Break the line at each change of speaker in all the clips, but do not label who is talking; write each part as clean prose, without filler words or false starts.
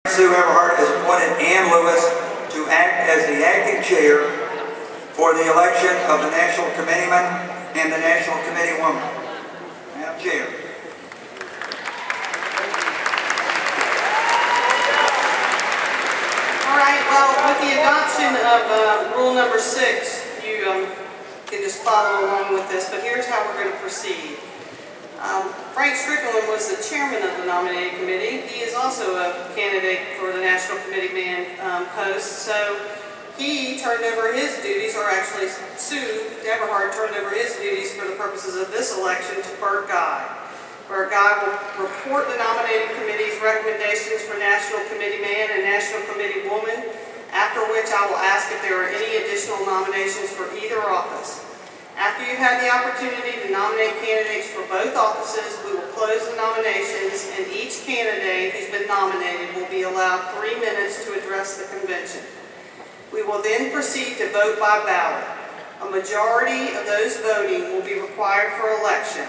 Sue Everhart has appointed Ann Lewis to act as the acting chair for the election of the National Committeeman and the National Committee Woman. Madam Chair.
All right, well, with the adoption of rule number 6, you can just follow along with this, but here's how we're going to proceed. Frank Strickland was the chairman of the nominating committee. He is also a candidate for the National Committeeman post, so he turned over his duties, or actually Sue Everhart turned over his duties for the purposes of this election to Bert Guy. Bert Guy will report the nominating committee's recommendations for National Committeeman and National Committee Woman, after which I will ask if there are any additional nominations for either office. After you've had the opportunity to nominate candidates for both offices, we will close the nominations, and each candidate who's been nominated will be allowed 3 minutes to address the convention. We will then proceed to vote by ballot. A majority of those voting will be required for election.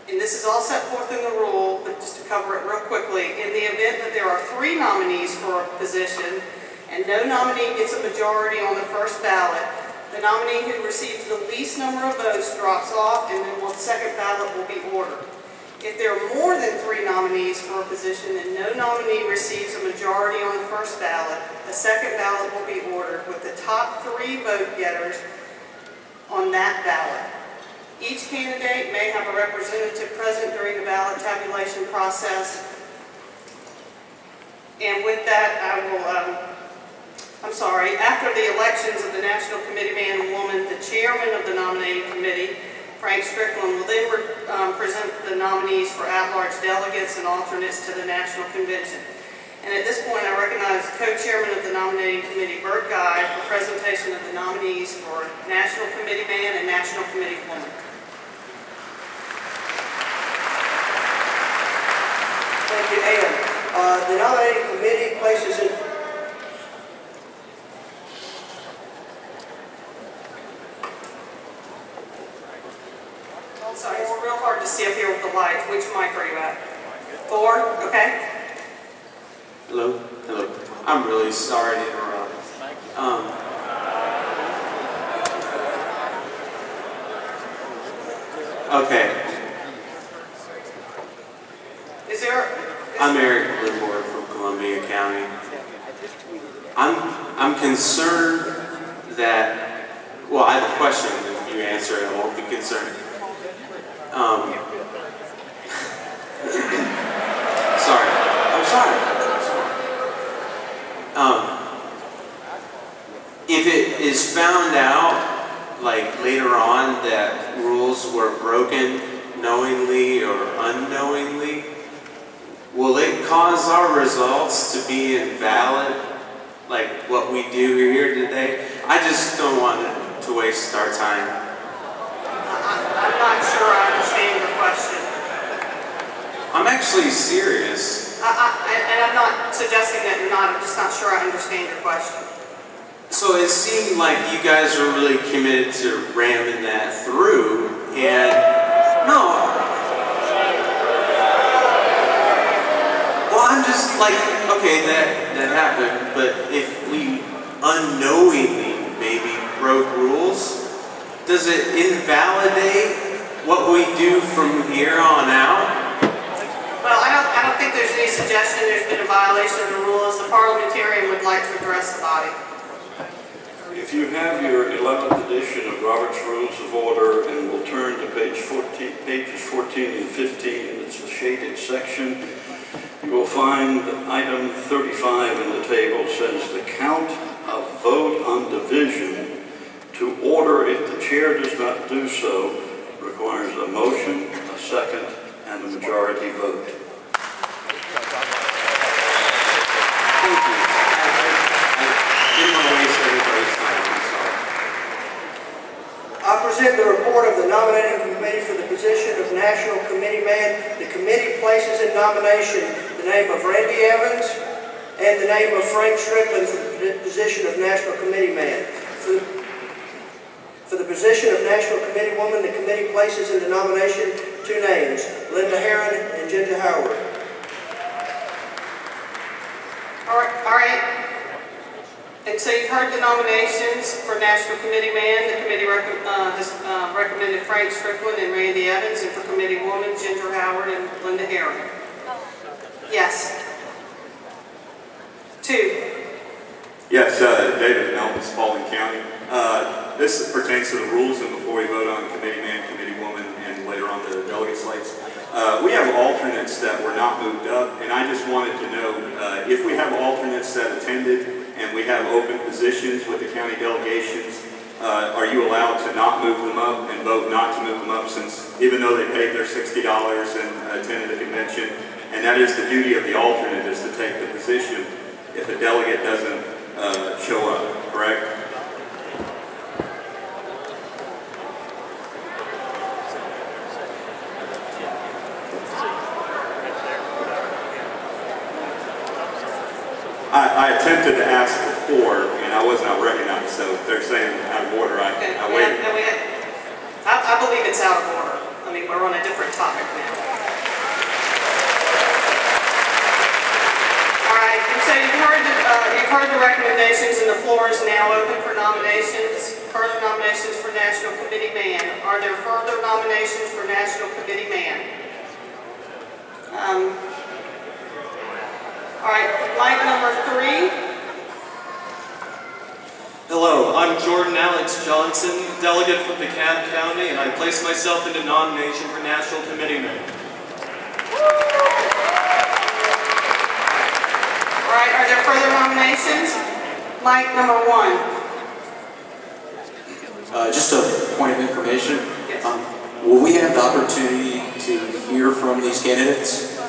And this is all set forth in the rule, but just to cover it real quickly, in the event that there are 3 nominees for a position and no nominee gets a majority on the first ballot, the nominee who receives the least number of votes drops off, and then the second ballot will be ordered. If there are more than 3 nominees for a position and no nominee receives a majority on the first ballot, the second ballot will be ordered with the top 3 vote getters on that ballot. Each candidate may have a representative present during the ballot tabulation process. And with that, after the elections of the National Committeeman and Woman, the chairman of the nominating committee, Frank Strickland, will then present the nominees for at-large delegates and alternates to the National Convention. And at this point, I recognize co-chairman of the nominating committee, Bert Guy, for presentation of the nominees for National Committeeman and National Committee Woman.
Thank you, Ann. The nominating committee places it.
Sorry, it's real hard to see up here with the lights. Which mic are you at? 4? Okay.
Hello? Hello. I'm really sorry to interrupt. Okay. I'm Eric Limbord from Columbia County. I'm concerned that, well, I have a question. If you answer it, I won't be concerned. Sorry. I'm sorry. If it is found out, like later on, that rules were broken knowingly or unknowingly, will it cause our results to be invalid, like what we do here today? I just don't want to waste our time.
I'm not sure I understand your question.
I'm actually serious.
And I'm not suggesting that you're not. I'm just not sure I understand your question.
So it seemed like you guys were really committed to ramming that through, and no. Well, I'm just like, okay, that happened, but if we unknowingly maybe broke rules, does it invalidate what we do from here on out?
Well, I don't think there's any suggestion there's been a violation of the rules. The parliamentarian would like to address the body.
If you have your 11th edition of Robert's Rules of Order, and we'll turn to pages 14 and 15, it's the shaded section, you will find that item 35 in the table says the count of vote on division to order if the chair does not do so requires a motion, a second, and a majority vote.
Thank you. I didn't want to waste everybody's time. I'm sorry.
I present the report of the nominating committee for the position of National Committeeman. The committee places in nomination the name of Randy Evans and the name of Frank Strickland for the position of National Committeeman. For the position of National Committee Woman, the committee places into nomination 2 names, Linda Herron and Ginger Howard.
All right. And so you've heard the nominations for National Committee Man. The committee has recommended Frank Strickland and Randy Evans, and for Committee Woman, Ginger Howard and Linda Herring. Yes. 2.
Yes, David Melton, Spalding County. This pertains to the rules, and before we vote on Committee Man, Committee Woman, and later on the delegate slates, we have alternates that were not moved up, and I just wanted to know if we have alternates that attended and we have open positions with the county delegations, are you allowed to not move them up and vote not to move them up, since even though they paid their $60 and attended the convention, and that is the duty of the alternate, is to take the position if a delegate doesn't show up, correct? I attempted to ask before, and I was not recognized, so they're saying out of order. I waited.
I believe it's out of order. I mean, we're on a different topic now. All right, and so you've heard the recommendations, and the floor is now open for nominations. Further nominations for National Committee Man. Are there further nominations for National Committee Man? All right, line number 3.
Hello, I'm Jordan Alex Johnson, delegate from DeKalb County, and I place myself into nomination for National Committeeman.
All right, are there further nominations? Line number 1.
Just a point of information.
Yes.
Will we have the opportunity to hear from these candidates?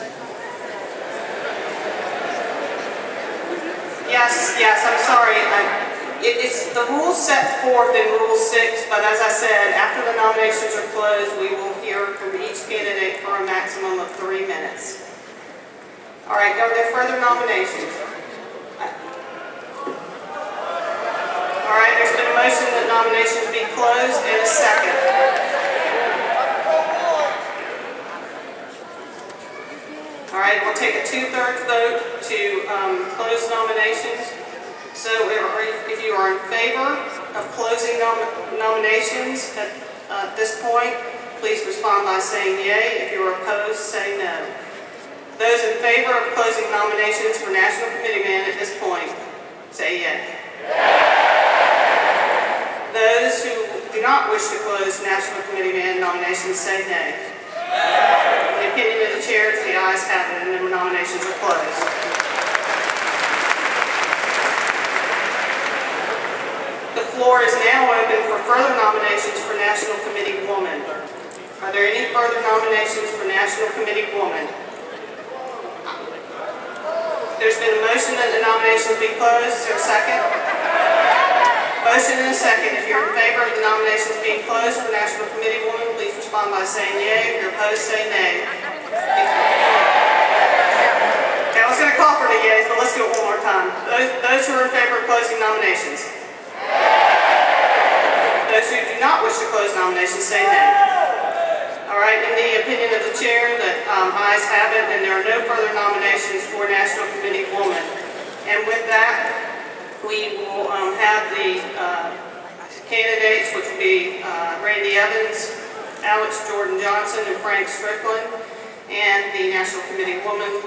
Yes, I'm sorry. It's the rules set forth in Rule 6, but as I said, after the nominations are closed, we will hear from each candidate for a maximum of 3 minutes. All right, are there further nominations? All right, there's been a motion that nominations be closed and a second. All right, we'll take a 2/3 vote to close nominations. So if you are in favor of closing nominations at this point, please respond by saying yea. If you are opposed, say no. Those in favor of closing nominations for National Committee Man at this point, say yea. Those who do not wish to close National Committee Man nominations, say nay. In the opinion of the chair, the ayes have it, and the nominations are closed. The floor is now open for further nominations for National Committee Woman. Are there any further nominations for National Committee Woman? There's been a motion that the nominations be closed. Is there a second? Motion and a second. If you're in favor of the nominations being closed for National Committee Woman, please respond by saying yea. If you're opposed, say nay. Okay, I was going to call for the yeas, but let's do it one more time. Those who are in favor of closing nominations. Those who do not wish to close nominations, say nay. All right, in the opinion of the chair, the ayes have it, and there are no further nominations for National Committee Woman. And with that, we will have the candidates, which will be Randy Evans, Alex Jordan Johnson, and Frank Strickland, and the National Committee Woman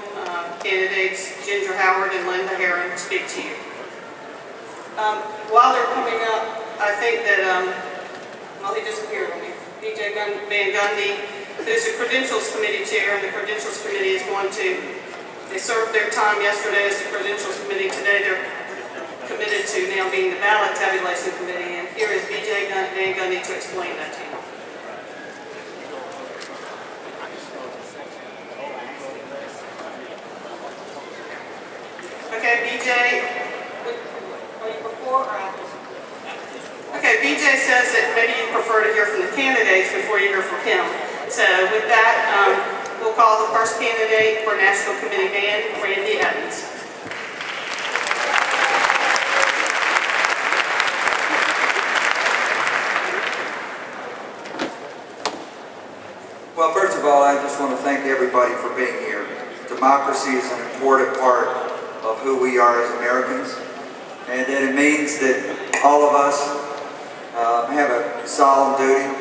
candidates, Ginger Howard and Linda Herring, speak to you. While they're coming up, I think that, well, he disappeared on me. BJ Van Gundy, who's the Credentials Committee chair, and the Credentials Committee is going to, they served their time yesterday as the Credentials Committee. Today they're committed to now being the Ballot Tabulation Committee, and here is BJ Van Gundy to explain that to you. Okay, BJ, are you before or after? Okay, BJ says that maybe you prefer to hear from the candidates before you hear from him. So with that, we'll call the first candidate for National Committee Man, Randy Evans.
Well, first of all, I just want to thank everybody for being here. Democracy is an important part of who we are as Americans, and that it means that all of us have a solemn duty,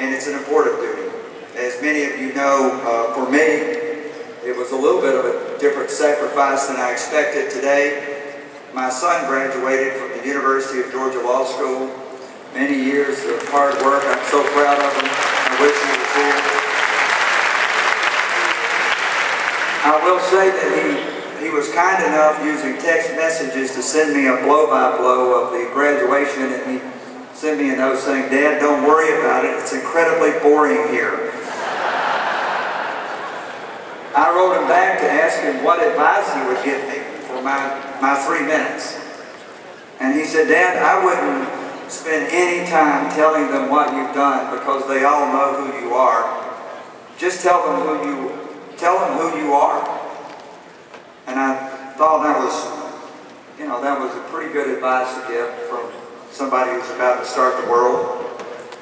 and it's an important duty. As many of you know, for me, it was a little bit of a different sacrifice than I expected today. My son graduated from the University of Georgia Law School. Many years of hard work. I'm so proud of him. I wish he was here. I will say that he was kind enough using text messages to send me a blow-by-blow of the graduation, and he sent me a note saying, "Dad, don't worry about it. It's incredibly boring here." I wrote him back to ask him what advice he would give me for my 3 minutes. And he said, "Dad, I wouldn't spend any time telling them what you've done because they all know who you are. Just tell them who you are." And I thought that was, that was a pretty good advice to give from somebody who's about to start the world.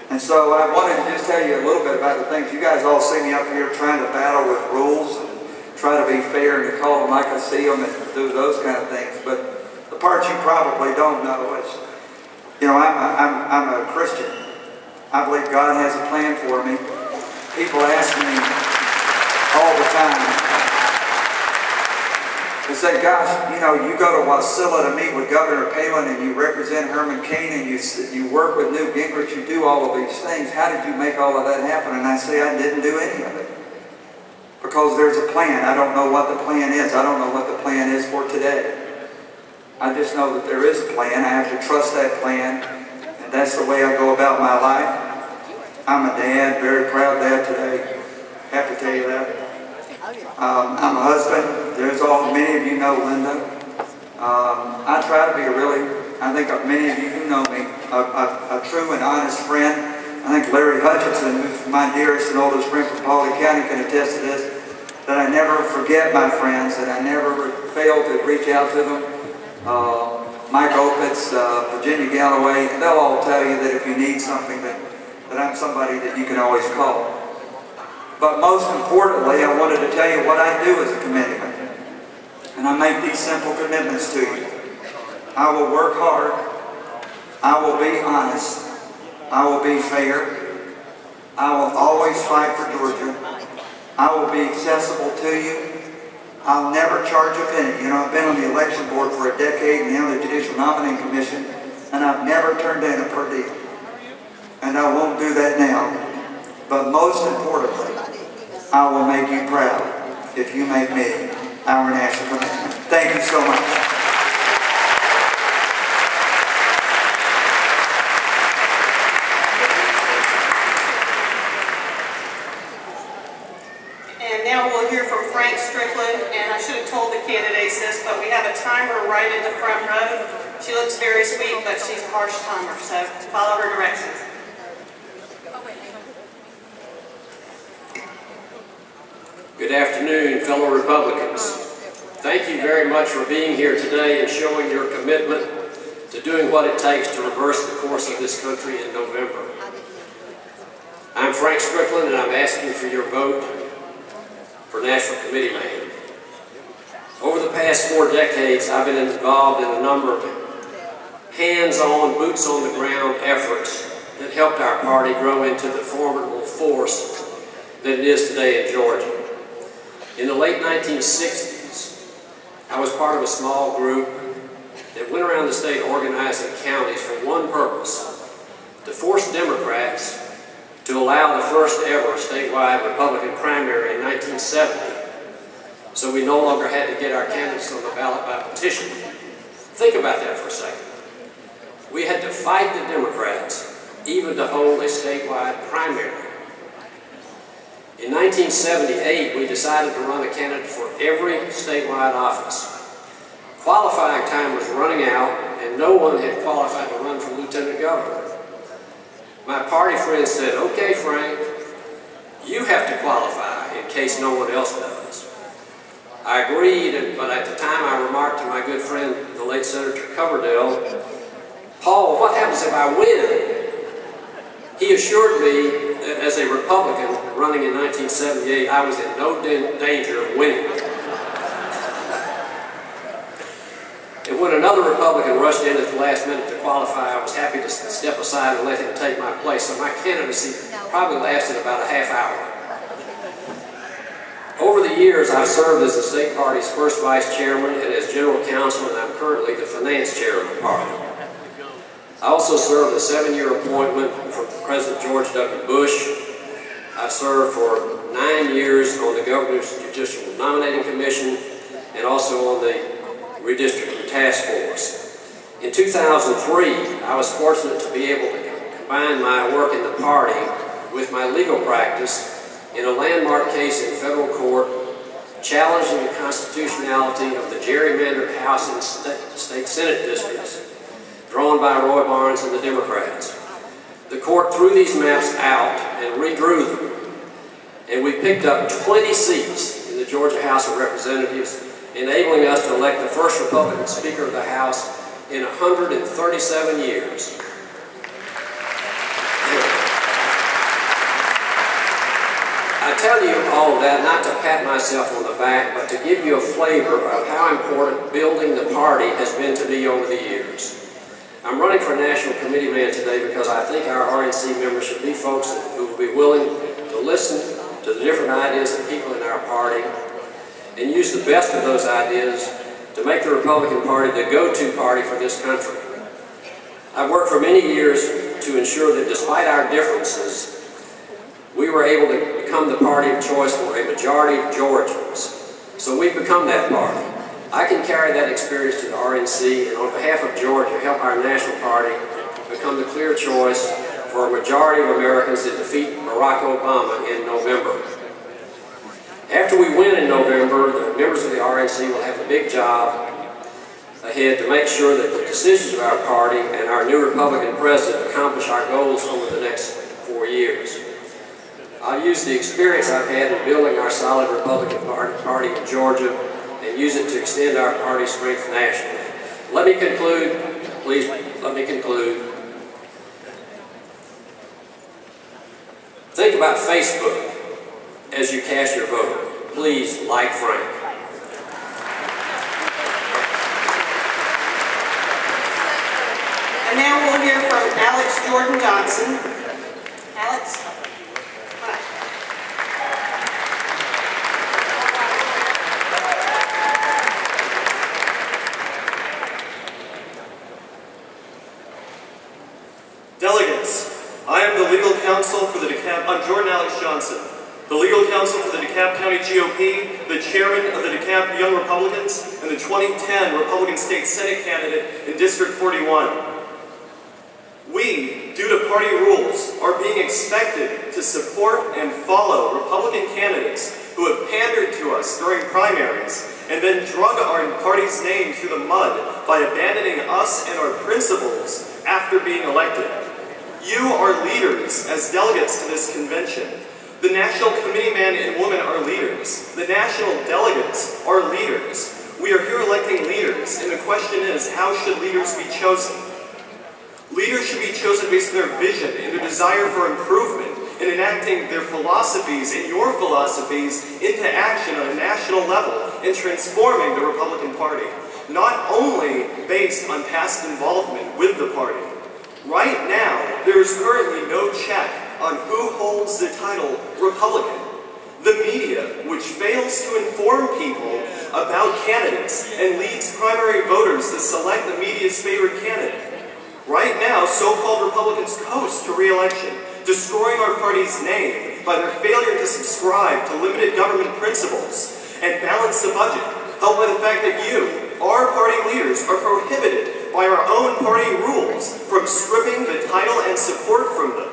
And so I wanted to just tell you a little bit about the things. You guys all see me up here trying to battle with rules and try to be fair and to call them like I see them and do those kind of things. But the part you probably don't know is, I'm a Christian. I believe God has a plan for me. People ask me all the time, they say, "Gosh, you go to Wasilla to meet with Governor Palin and you represent Herman Cain and you work with Newt Gingrich, you do all of these things. How did you make all of that happen?" And I say, "I didn't do any of it. Because there's a plan. I don't know what the plan is. I don't know what the plan is for today. I just know that there is a plan. I have to trust that plan. And that's the way I go about my life. I'm a dad, very proud dad today. Have to tell you that. I'm a husband. Many of you know Linda. I try to be I think many of you who know me, a true and honest friend. I think Larry Hutchinson, who's my dearest and oldest friend from Paulding County, can attest to this, that I never forget my friends, that I never fail to reach out to them. Mike Opitz, Virginia Galloway, they'll all tell you that if you need something, that I'm somebody that you can always call. But most importantly, I wanted to tell you what I do as a committeeman. And I make these simple commitments to you. I will work hard. I will be honest. I will be fair. I will always fight for Georgia. I will be accessible to you. I'll never charge a penny. I've been on the election board for a decade and now the Judicial Nominating Commission, and I've never turned down a per diem. And I won't do that now. But most importantly, I will make you proud if you make me our national commitment. Thank you so much.
Frank Strickland, and I should have told the candidates this, but we have a timer right in the front row. She looks very sweet, but she's a harsh timer, so follow her directions.
Good afternoon, fellow Republicans. Thank you very much for being here today and showing your commitment to doing what it takes to reverse the course of this country in November. I'm Frank Strickland, and I'm asking for your vote for National Committee Man. Over the past 4 decades, I've been involved in a number of hands-on, boots-on-the-ground efforts that helped our party grow into the formidable force that it is today in Georgia. In the late 1960s, I was part of a small group that went around the state organizing counties for one purpose: to force Democrats to allow the first ever statewide Republican primary in 1970, so we no longer had to get our candidates on the ballot by petition. Think about that for a second. We had to fight the Democrats even to hold a statewide primary. In 1978, we decided to run a candidate for every statewide office. Qualifying time was running out, and no one had qualified to run for lieutenant governor. My party friends said, "Okay, Frank, you have to qualify in case no one else does." I agreed, but at the time I remarked to my good friend, the late Senator Coverdell, "Paul, what happens if I win?" He assured me that as a Republican running in 1978, I was in no danger of winning. And when another Republican rushed in at the last minute to qualify, I was happy to step aside and let him take my place. So my candidacy probably lasted about a half hour. Over the years, I've served as the state party's first vice chairman and as general counsel, and I'm currently the finance chair of the party. I also served a 7-year appointment for President George W. Bush. I've served for 9 years on the Governor's Judicial Nominating Commission and also on the Redistricting Task Force. In 2003, I was fortunate to be able to combine my work in the party with my legal practice in a landmark case in federal court challenging the constitutionality of the gerrymandered House and State Senate districts drawn by Roy Barnes and the Democrats. The court threw these maps out and redrew them, and we picked up 20 seats in the Georgia House of Representatives, enabling us to elect the first Republican Speaker of the House in 137 years. I tell you all of that not to pat myself on the back, but to give you a flavor of how important building the party has been to me over the years. I'm running for National Committee Man today because I think our RNC members should be folks who will be willing to listen to the different ideas of people in our party and use the best of those ideas to make the Republican Party the go-to party for this country. I've worked for many years to ensure that despite our differences, we were able to become the party of choice for a majority of Georgians. So we've become that party. I can carry that experience to the RNC and on behalf of Georgia help our national party become the clear choice for a majority of Americans to defeat Barack Obama in November. After we win in November, the members of the RNC will have a big job ahead to make sure that the decisions of our party and our new Republican president accomplish our goals over the next 4 years. I'll use the experience I've had in building our solid Republican Party in Georgia and use it to extend our party's strength nationally. Let me conclude, please let me conclude. Think about Facebook as you cast your vote. Please like Frank.
And now we'll hear from Alex Jordan Johnson. Alex?
Delegates, I am the legal counsel for the I'm Jordan Alex Johnson, the legal counsel for the DeKalb County GOP, the chairman of the DeKalb Young Republicans, and the 2010 Republican State Senate candidate in District 41. We, due to party rules, are being expected to support and follow Republican candidates who have pandered to us during primaries and then drug our party's name through the mud by abandoning us and our principles after being elected. You are leaders as delegates to this convention. The National Committee Man and Woman are leaders. The national delegates are leaders. We are here electing leaders, and the question is, how should leaders be chosen? Leaders should be chosen based on their vision and their desire for improvement in enacting their philosophies and your philosophies into action on a national level and transforming the Republican Party, not only based on past involvement with the party. Right now, there is currently no check on who holds the title Republican. The media, which fails to inform people about candidates and leads primary voters to select the media's favorite candidate. Right now, so-called Republicans coast to re-election, destroying our party's name by their failure to subscribe to limited government principles and balance the budget, helped by the fact that you, our party leaders, are prohibited by our own party rules from stripping the title and support from them.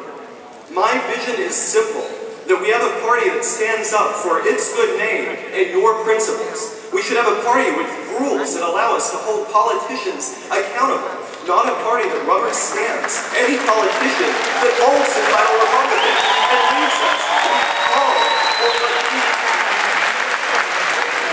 My vision is simple, that we have a party that stands up for its good name and your principles. We should have a party with rules that allow us to hold politicians accountable, not a party that rubber stamps any politician that holds the title Republican and leads us to be called over.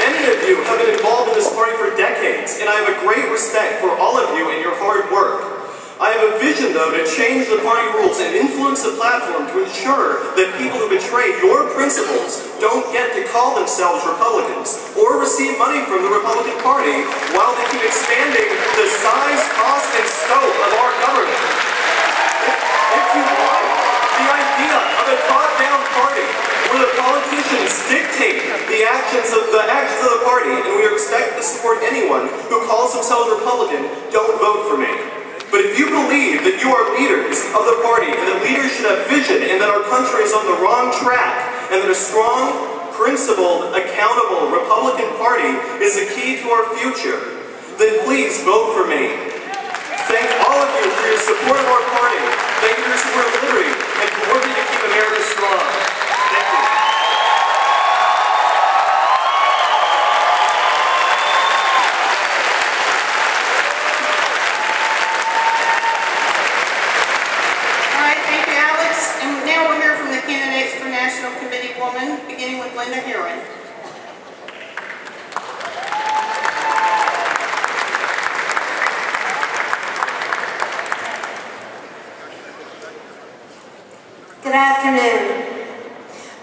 Many of you have been involved in this party for decades, and I have a great respect for all of you and your hard work. I have a vision, though, to change the party rules and influence the platform to ensure that people who betray your principles don't get to call themselves Republicans or receive money from the Republican Party while they keep expanding Republican, don't vote for me. But if you believe that you are leaders of the party and that leaders should have vision and that our country is on the wrong track and that a strong, principled, accountable Republican Party is the key to our future, then please vote for me. Thank all of you for your support of our party. Thank you for your support of liberty and for working to keep America strong. Thank you.
Thank you, Alex. And now we'll hear from the candidates for National Committee Woman, beginning with Linda Heron.
Good afternoon.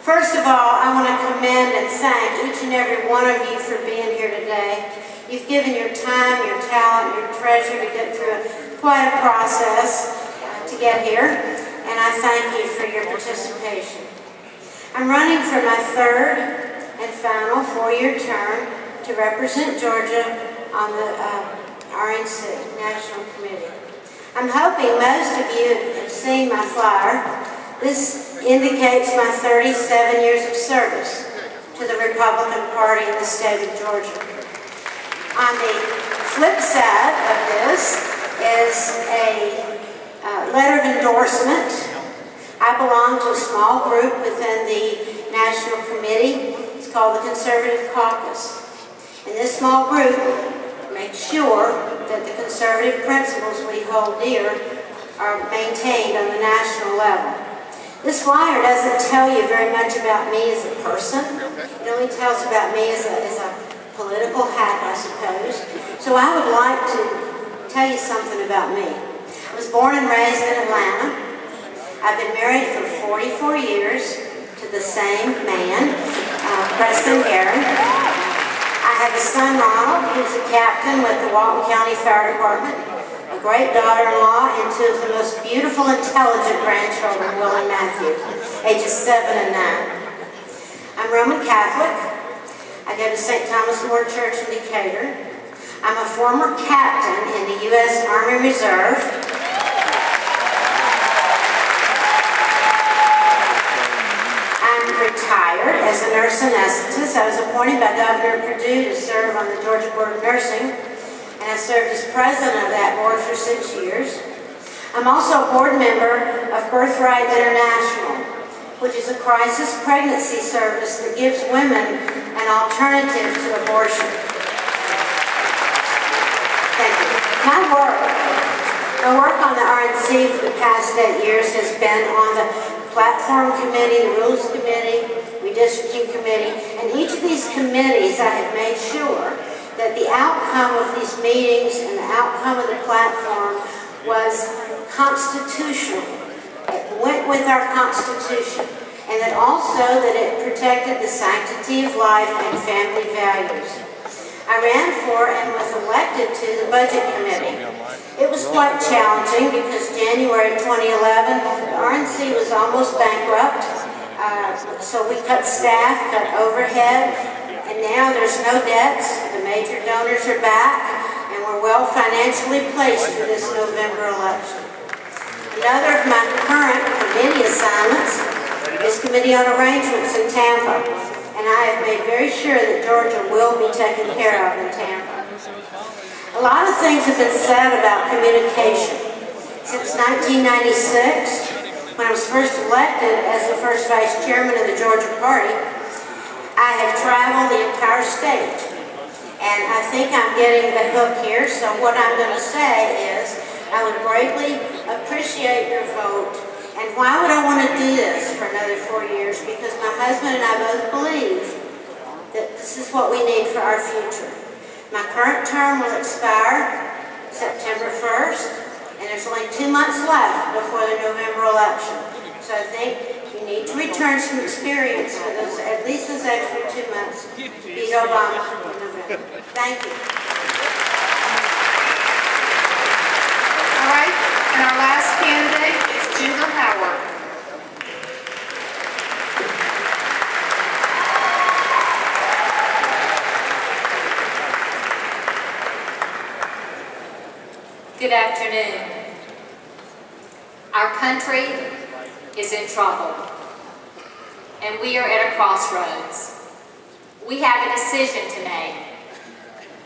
First of all, I want to commend and thank each and every one of you for being here today. You've given your time, your talent, your treasure to get through quite a process to get here, and I thank you for your participation. I'm running for my third and final four-year term to represent Georgia on the RNC, National Committee. I'm hoping most of you have seen my flyer. This indicates my 37 years of service to the Republican Party in the state of Georgia. On the flip side of this is a letter of endorsement. I belong to a small group within the National Committee. It's called the Conservative Caucus. And this small group makes sure that the conservative principles we hold dear are maintained on the national level. This flyer doesn't tell you very much about me as a person. It only tells about me as a political hat, I suppose. So I would like to tell you something about me. I was born and raised in Atlanta. I've been married for 44 years to the same man, Preston Guerin. I have a son, Ronald, who's a captain with the Walton County Fire Department, a great daughter-in-law, and two of the most beautiful, intelligent grandchildren, Will and Matthew, ages 7 and 9. I'm Roman Catholic. I go to St. Thomas More Church in Decatur. I'm a former captain in the U.S. Army Reserve. I'm retired as a nurse anesthetist. I was appointed by Governor Perdue to serve on the Georgia Board of Nursing, and I served as president of that board for 6 years. I'm also a board member of Birthright International, which is a crisis pregnancy service that gives women an alternative to abortion. Thank you. My work on the RNC for the past 8 years has been on the Platform Committee, the Rules Committee, Redistricting Committee, and each of these committees I have made sure that the outcome of these meetings and the outcome of the platform was constitutional. It went with our Constitution, and that also that it protected the sanctity of life and family values. I ran for and was elected to the Budget Committee. It was quite challenging because January 2011, the RNC was almost bankrupt, so we cut staff, cut overhead, and now there's no debts, the major donors are back, and we're well financially placed for this November election. Another of my current committee assignments is Committee on Arrangements in Tampa, and I have made very sure that Georgia will be taken care of in Tampa. A lot of things have been said about communication. Since 1996, when I was first elected as the first vice chairman of the Georgia Party, I have traveled the entire state, and I think I'm getting the hook here, so what I'm going to say is I would greatly appreciate your vote. And why would I want to do this for another 4 years? Because my husband and I both believe that this is what we need for our future. My current term will expire September 1st, and there's only 2 months left before the November election. So I think you need to return some experience for those, at least those extra 2 months to beat Obama in November. Thank you.
All right, and our last candidate is Ginger Howard.
Good afternoon. Our country is in trouble, and we are at a crossroads. We have a decision to make.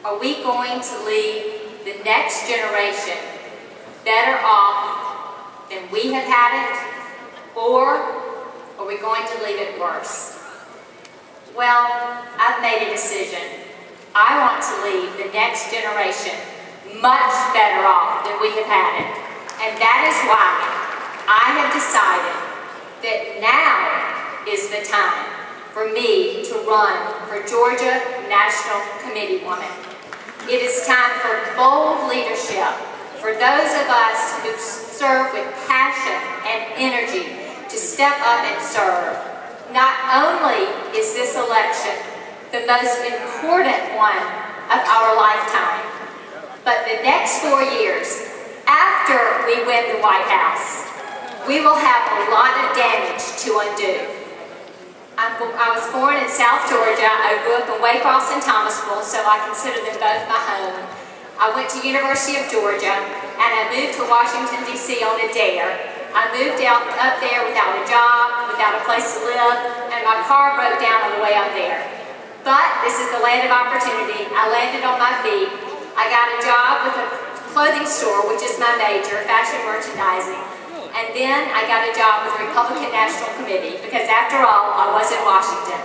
Are we going to leave the next generation better off than we have had it, or are we going to leave it worse? Well, I've made a decision. I want to leave the next generation much better off than we have had it. And that is why I have decided that now is the time for me to run for Georgia National Committee Woman. It is time for bold leadership, for those of us who serve with passion and energy to step up and serve. Not only is this election the most important one of our lifetime, but the next 4 years, after we win the White House, we will have a lot of damage to undo. I was born in South Georgia. I grew up in Waycross and Thomasville, so I consider them both my home. I went to University of Georgia, and I moved to Washington, D.C. on a dare. I moved up there without a job, without a place to live, and my car broke down on the way up there. But this is the land of opportunity. I landed on my feet. I got a job with a clothing store, which is my major, fashion merchandising. And then I got a job with the Republican National Committee, because after all, I was in Washington.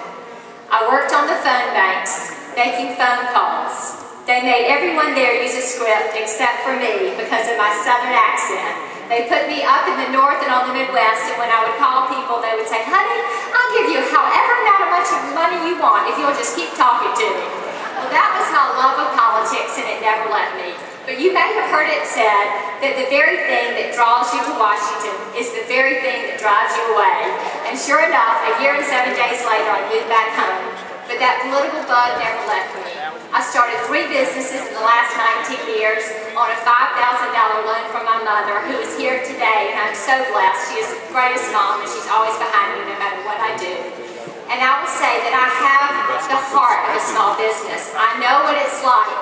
I worked on the phone banks, making phone calls. They made everyone there use a script except for me because of my southern accent. They put me up in the north and on the Midwest, and when I would call people, they would say, honey, I'll give you however much money you want if you'll just keep talking to me. Well, that was my love of politics, and it never left me. But you may have heard it said that the very thing that draws you to Washington is the very thing that drives you away. And sure enough, a year and 7 days later, I moved back home. But that political bug never left me. I started 3 businesses in the last 19 years on a $5,000 loan from my mother, who is here today, and I'm so blessed. She is the greatest mom, and she's always behind me no matter what I do. And I will say that I have the heart of a small business. I know what it's like.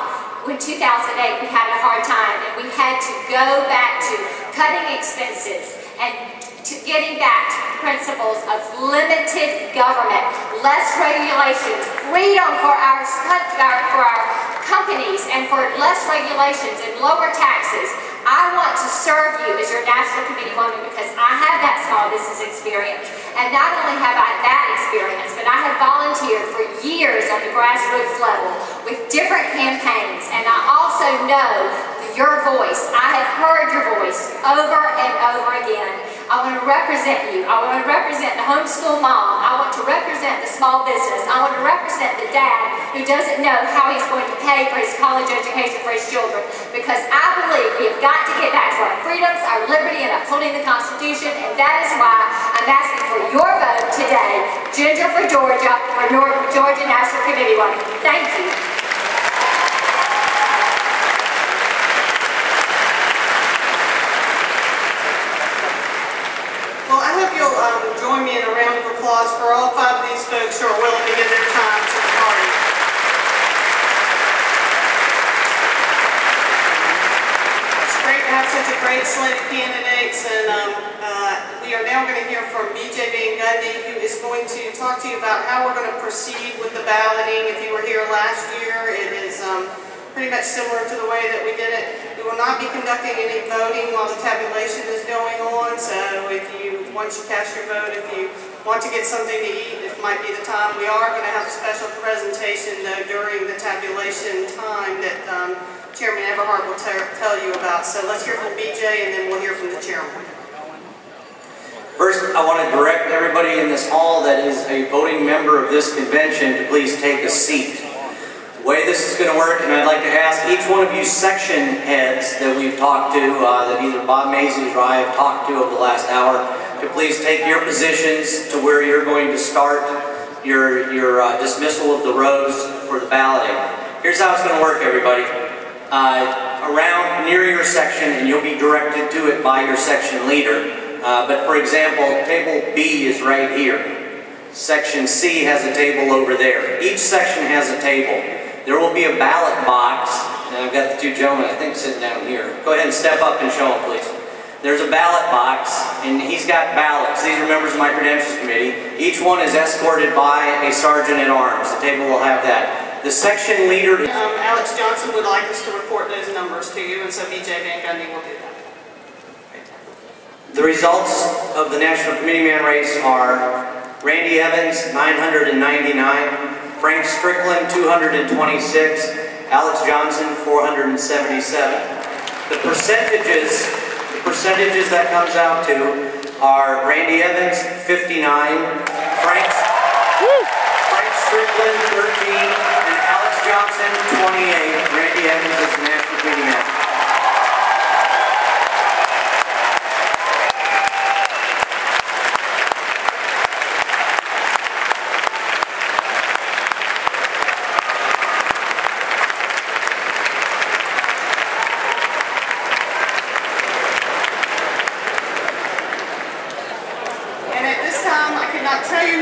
When 2008 we had a hard time, and we had to go back to cutting expenses and to getting back to principles of limited government, less regulations, freedom for our companies, and for less regulations and lower taxes. I want to serve you as your National Committee Woman because I have that small business experience. And not only have I that experience, but I have volunteered for years on the grassroots level with different campaigns. And I also know your voice. I have heard your voice over and over again. I want to represent you. I want to represent the homeschool mom. I want to represent the small business. I want to represent the dad who doesn't know how he's going to pay for his college education for his children. Because I believe we have got to get back to our freedoms, our liberty, and upholding the Constitution. And that is why I'm asking for your vote today. Ginger for Georgia, for Georgia National Committee Woman. Thank you.
Well, I hope you'll join me in a round of applause for all 5 of these folks who are willing to give their time to the party. It's great to have such a great slate of candidates, and we are now going to hear from B.J. Van Gundy, who is going to talk to you about how we're going to proceed with the balloting. If you were here last year, it is pretty much similar to the way that we did it. We will not be conducting any voting while the tabulation is going on, so once you cast your vote, if you want to get something to eat, it might be the time. We are going to have a special presentation, though, during the tabulation time that Chairman Everhart will tell you about. So let's hear from BJ, and then we'll hear from the chairman.
First, I want to direct everybody in this hall that is a voting member of this convention to please take a seat. The way this is going to work, and I'd like to ask each one of you section heads that we've talked to, that either Bob Mazies or I have talked to over the last hour, to please take your positions to where you're going to start your dismissal of the rows for the balloting. Here's how it's going to work, everybody. Around near your section, and you'll be directed to it by your section leader. But for example, table B is right here. Section C has a table over there. Each section has a table. there will be a ballot box, and I've got the two gentlemen, I think, sitting down here. Go ahead and step up and show them, please. There's a ballot box, and he's got ballots. These are members of my credentials committee. Each one is escorted by a sergeant at arms. The table will have that. The section leader...
Alex Johnson would like us to report those numbers to you, and so BJ Van Gundy will do that.
The results of the National Committee Man race are Randy Evans, 999, Frank Strickland, 226, Alex Johnson, 477. The percentages that comes out to are Randy Evans, 59, Frank Strickland, 13, and Alex Johnson, 28. Randy Evans is the National Committee Man.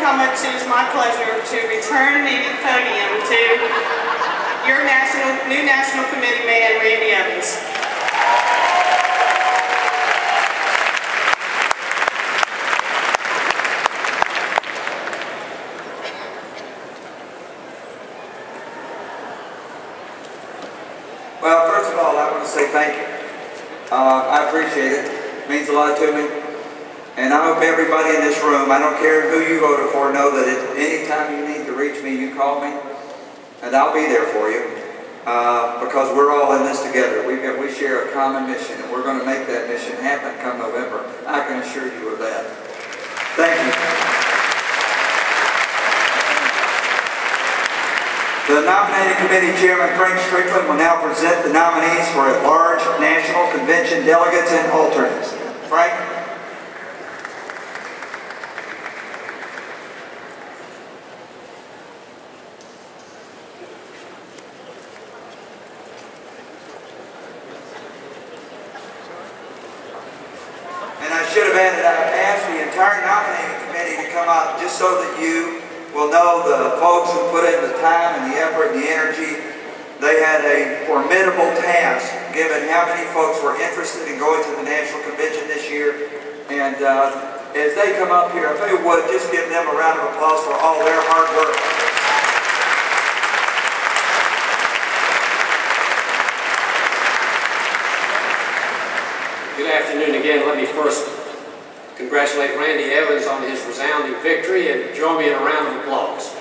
How much it is my pleasure to return the podium to your new National Committee man, Randy Evans.
Well, first of all, I want to say thank you. I appreciate it. It means a lot to me. And I hope everybody in this room, I don't care who you voted for, know that at any time you need to reach me, you call me, and I'll be there for you, because we're all in this together. We share a common mission, and we're going to make that mission happen come November. I can assure you of that. Thank you. The nominating committee chairman, Frank Strickland, will now present the nominees for at-large national convention delegates and alternates. Frank? I've asked the entire nominating committee to come out just so that you will know the folks who put in the time and the effort and the energy. They had a formidable task given how many folks were interested in going to the National Convention this year. And as they come up here, if they would, just give them a round of applause for all their hard work.
Good afternoon again. Let me first congratulate Randy Evans on his resounding victory and join me in a round of applause.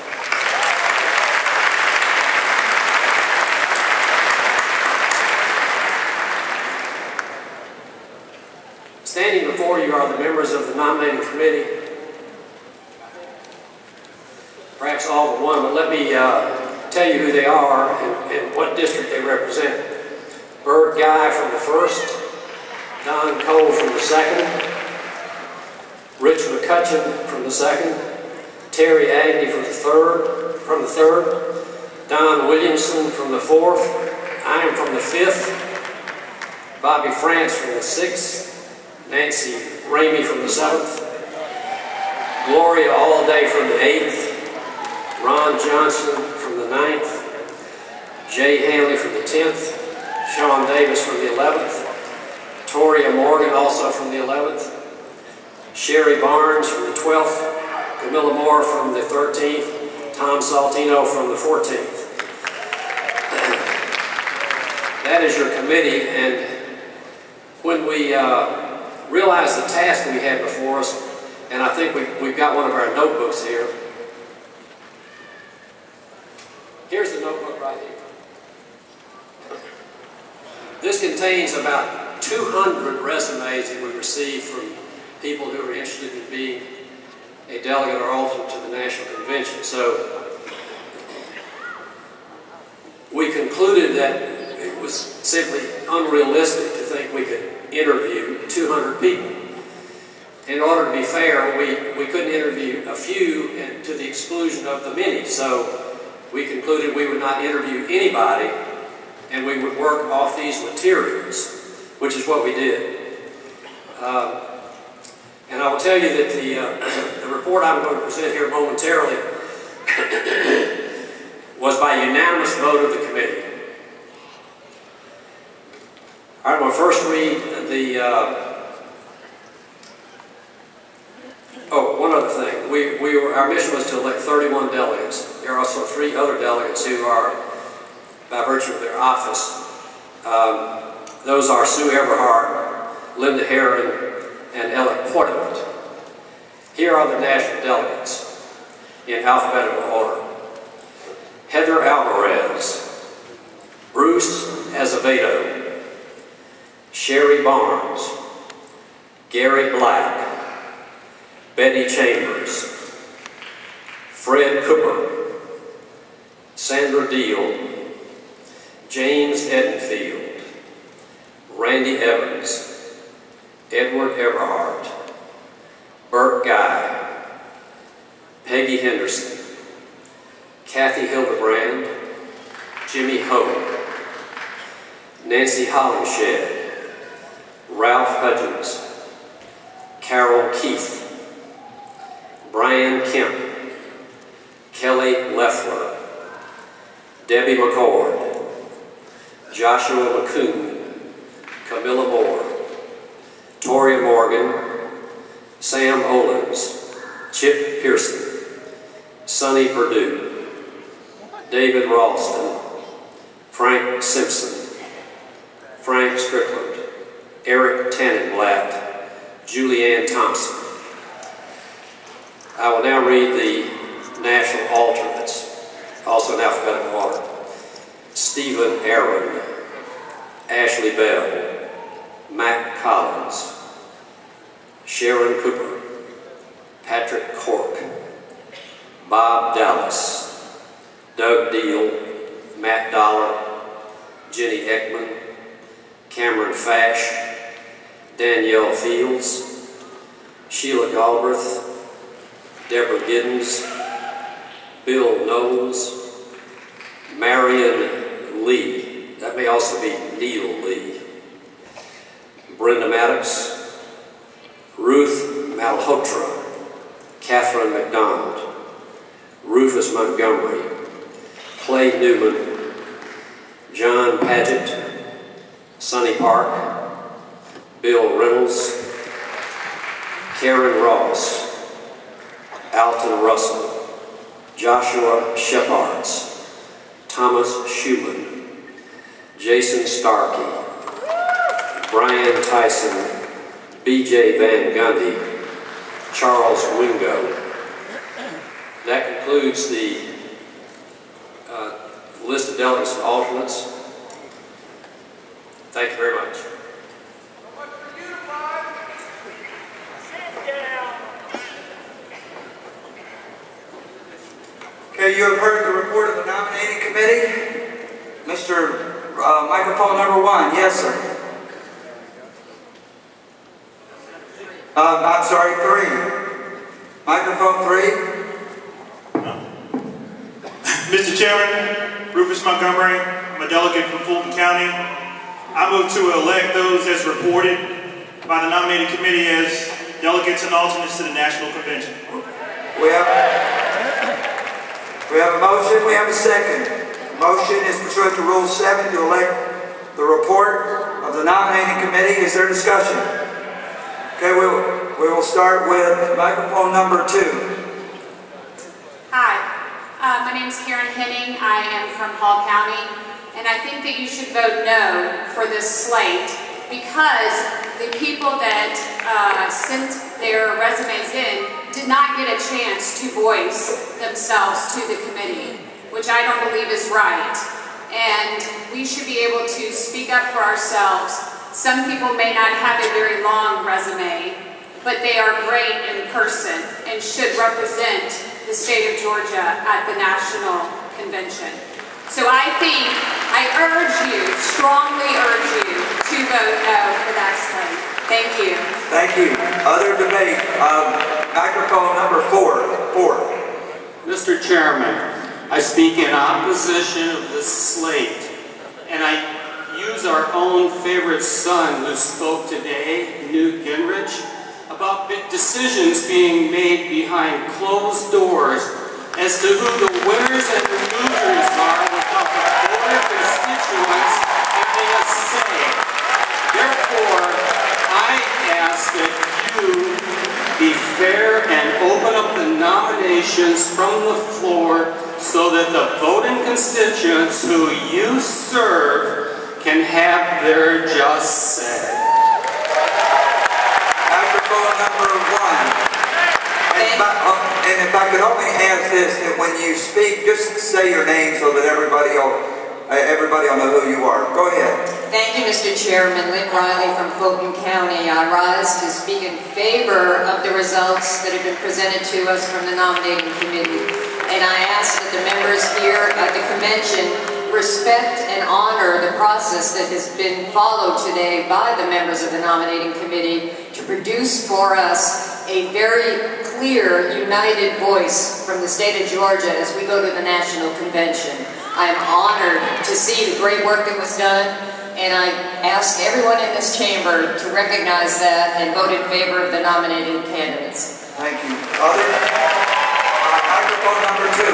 Standing before you are the members of the nominating committee, perhaps all but one, but let me tell you who they are and what district they represent. Byrd Guy from the 1st, Don Cole from the 2nd, Rich McCutcheon from the 2nd, Terry Agnew from the 3rd, Don Williamson from the 4th, I am from the 5th, Bobby France from the 6th, Nancy Ramey from the 7th, Gloria Allday from the 8th, Ron Johnson from the 9th, Jay Hanley from the 10th, Sean Davis from the 11th, Toria Morgan also from the 11th, Sherry Barnes from the 12th, Camilla Moore from the 13th, Tom Saltino from the 14th. That is your committee, and when we realized the task we had before us, and I think we've got one of our notebooks here. Here's the notebook right here. This contains about 200 resumes that we received from people who are interested in being a delegate or alternate to the National Convention. So we concluded that it was simply unrealistic to think we could interview 200 people. In order to be fair, we couldn't interview a few and to the exclusion of the many. So we concluded we would not interview anybody and we would work off these materials, which is what we did. And I will tell you that the report I'm going to present here momentarily was by unanimous vote of the committee. I'm going to first read the, one other thing. Our mission was to elect 31 delegates. There are also 3 other delegates who are, by virtue of their office, those are Sue Everhart, Linda Herron, and Alec Portland. Here are the national delegates in alphabetical order. Heather Alvarez, Bruce Azevedo, Sherry Barnes, Gary Black, Betty Chambers, Fred Cooper, Sandra Deal, James Edenfield, Randy Evans, Edward Everhart, Burt Guy, Peggy Henderson, Kathy Hildebrand, Jimmy Hope, Nancy Hollingshed, Ralph Hudgens, Carol Keith, Brian Kemp, Kelly Leffler, Debbie McCord, Joshua McCoon, Camilla Moore, Toria Morgan, Sam Owens, Chip Pearson, Sonny Perdue, David Ralston, Frank Simpson, Frank Strickland, Eric Tannenblatt, Julianne Thompson. I will now read the national alternates, also in alphabetical order. Stephen Aaron, Ashley Bell, Mac Collins, Sharon Cooper, Patrick Cork, Bob Dallas, Doug Deal, Matt Dollar, Jenny Ekman, Cameron Fash, Danielle Fields, Sheila Galbraith, Deborah Giddens, Bill Knowles, Marion Lee, that may also be Neil Lee, Brenda Maddox, Ruth Malhotra, Catherine McDonald, Rufus Montgomery, Clay Newman, John Paget, Sonny Park, Bill Reynolds, Karen Ross, Alton Russell, Joshua Shepards, Thomas Schumann, Jason Starkey, Brian Tyson, B.J. Van Gundy, Charles Wingo. That concludes the list of delegates and alternates. Thank you very much.
Okay, you have heard the report of the nominating committee. Mr. Microphone number 1. Yes, sir. I'm sorry, 3. Microphone 3.
Mr. Chairman, Rufus Montgomery, I'm a delegate from Fulton County. I move to elect those as reported by the nominating committee as delegates and alternates to the National Convention.
We have a motion, we have a second. The motion is pursuant to Rule 7 to elect the report of the nominating committee. Is there discussion? Okay, we will start with microphone number 2.
Hi, my name is Karen Henning. I am from Hall County, and I think that you should vote no for this slate because the people that sent their resumes in did not get a chance to voice themselves to the committee, which I don't believe is right. And we should be able to speak up for ourselves. Some people may not have a very long resume, but they are great in person and should represent the state of Georgia at the National Convention. So I strongly urge you to vote no for that slate. Thank you.
Thank you. Other debate. Microphone number 4.
Mr. Chairman, I speak in opposition of this slate, and I use our own favorite son who spoke today, Newt Gingrich, about decisions being made behind closed doors as to who the winners and the losers are without the Board of Constituents having a say. Therefore, I ask that you be fair and open up the nominations from the floor so that the voting constituents who you serve can have their just say.
Microphone number 1. And if I could only ask this, that when you speak, just say your name so that everybody will know who you are. Go ahead.
Thank you, Mr. Chairman. Lynn Riley from Fulton County. I rise to speak in favor of the results that have been presented to us from the nominating committee. And I ask that the members here at the convention respect and honor the process that has been followed today by the members of the nominating committee to produce for us a very clear, united voice from the state of Georgia as we go to the national convention. I am honored to see the great work that was done, and I ask everyone in this chamber to recognize that and vote in favor of the nominated candidates.
Thank you. Others? Microphone number 2.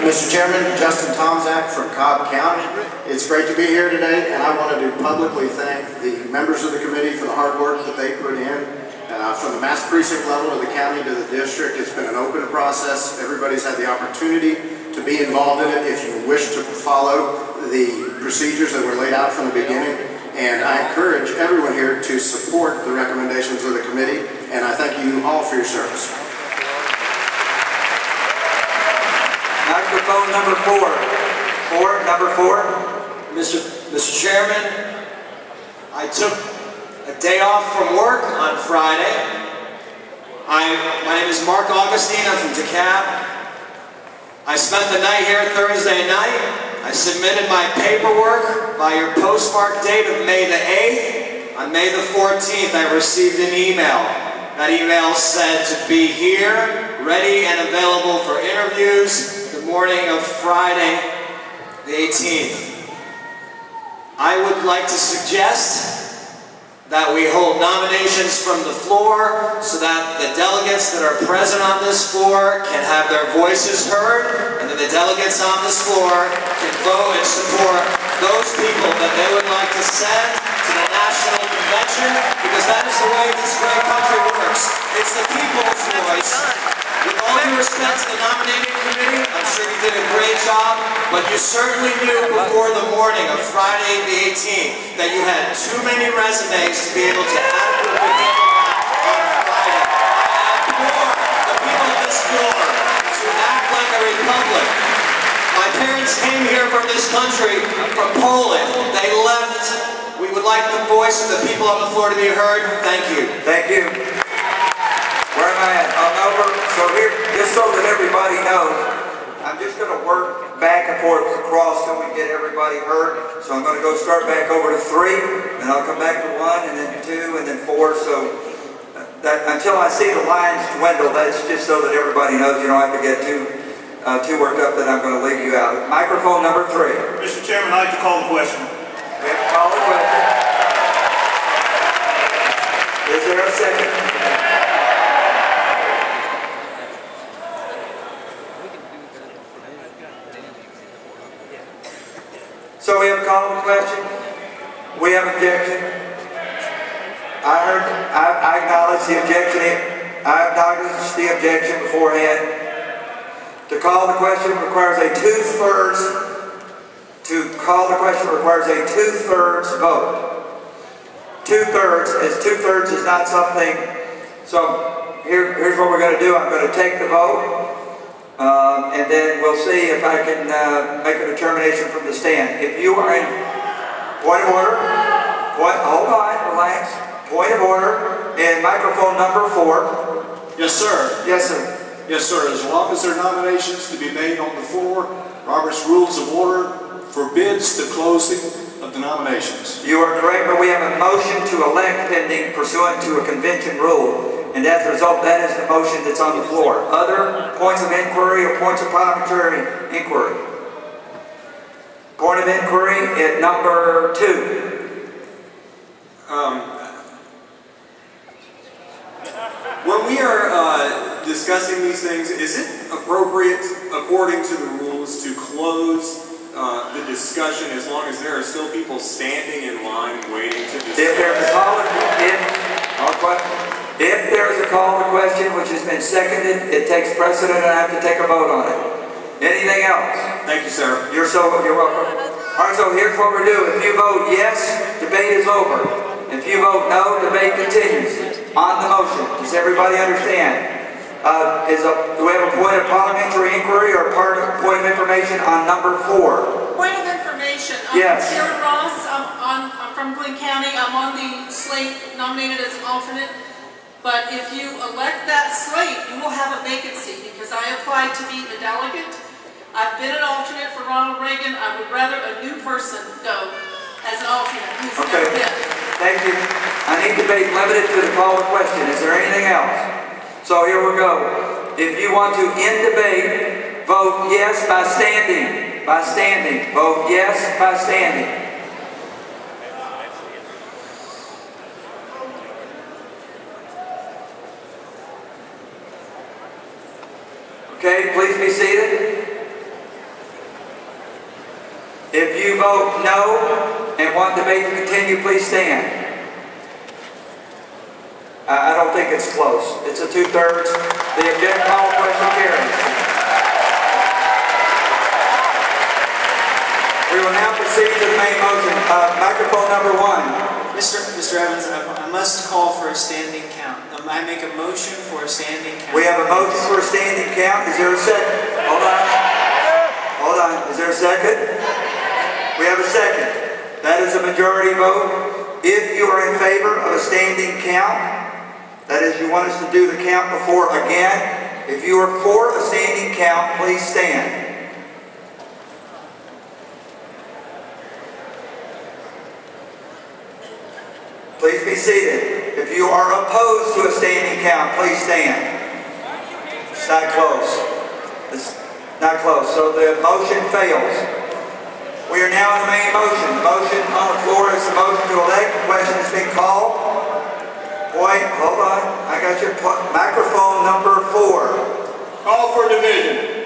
Mr. Chairman, Justin Tomczak from Cobb County. It's great to be here today, and I wanted to publicly thank the members of the committee for the hard work that they put in. From the mass precinct level to the county to the district, it's been an open process. Everybody's had the opportunity to be involved in it if you wish to follow the procedures that were laid out from the beginning. And I encourage everyone here to support the recommendations of the committee, and I thank you all for your service.
Microphone number 4. Number 4.
Mr. Chairman, I took a day off from work on Friday. My name is Mark Augustine. I'm from DeKalb. I spent the night here Thursday night. I submitted my paperwork by your postmark date of May the 8th. On May the 14th, I received an email. That email said to be here, ready and available for interviews the morning of Friday the 18th. I would like to suggest that we hold nominations from the floor so that the delegates that are present on this floor can have their voices heard, and that the delegates on this floor can vote and support those people that they would like to send to the national convention, because that is the way this great country works. It's the people's voice. With all due respect to the nominating committee, I'm sure you did a great job, but you certainly knew before the morning of Friday the 18th that you had too many resumes to be able to adequately handle that on Friday. I implore the people of this floor to act like a republic. My parents came here from this country, from Poland. They left. We would like the voice of the people on the floor to be heard. Thank you.
Thank you. Where am I at? Over. So here, just so that everybody knows, I'm just going to work back and forth across till we get everybody heard. So I'm going to go start back over to 3, and I'll come back to 1, and then 2, and then 4. So that until I see the lines dwindle, that's just so that everybody knows. You don't have to get too worked up that I'm going to leave you out. Microphone number 3.
Mr. Chairman, I'd like to call the question.
We have to call the question. Is there a second? So we have a call to question. We have objection. I acknowledge the objection. I acknowledge the objection beforehand. To call the question requires a 2/3. To call the question requires a 2/3 vote. 2/3 is not something. So here's what we're going to do. I'm going to take the vote. And then we'll see if I can make a determination from the stand. If you are in point of order, hold on, relax. Point of order, and microphone number 4.
Yes, sir.
Yes, sir.
Yes, sir. As long as there are nominations to be made on the floor, Robert's Rules of Order forbids the closing of the nominations.
You are correct, but we have a motion to elect pending pursuant to a convention rule. And as a result, that is the motion that's on the floor. Other points of inquiry or points of parliamentary inquiry? Point of inquiry at number 2.
When we are
discussing these things, is it appropriate, according to the rules, to close the discussion as long as there are still people standing in line waiting to discuss?
If there's a call to question which has been seconded, it takes precedent and I have to take a vote on it. Anything else?
Thank you, sir.
You're welcome. All right, so here's what we're doing. If you vote yes, debate is over. If you vote no, debate continues. On the motion, does everybody understand? Do we have a point of parliamentary inquiry or point of information on number 4?
Point of information.
Yes.
Sharon Ross, I'm from Glynn County. I'm on the slate nominated as an alternate. But if you elect that slate, you will have a vacancy because I applied to be a delegate. I've been an alternate for Ronald Reagan. I would rather a new person go as an alternate who's never been.
Thank you. I need debate limited to the call to question. Is there anything else? So here we go. If you want to end debate, vote yes by standing. By standing. Vote yes by standing. Okay, please be seated. If you vote no and want debate to continue, please stand. I don't think it's close. It's a 2/3. The object call question carries. We will now proceed to the main motion. Microphone number 1.
Mr. Evans, I must call for a standing count. I make a motion for a standing count.
We have a motion for a standing count. Is there a second? Hold on. Hold on. Is there a second? We have a second. That is a majority vote. If you are in favor of a standing count, that is, you want us to do the count before again. If you are for a standing count, please stand. Please be seated. If you are opposed to a standing count, please stand. It's not close. It's not close. So the motion fails. We are now in the main motion. The motion on the floor is the motion to elect. The question has been called. Point. Hold on. I got your microphone number 4.
Call for division.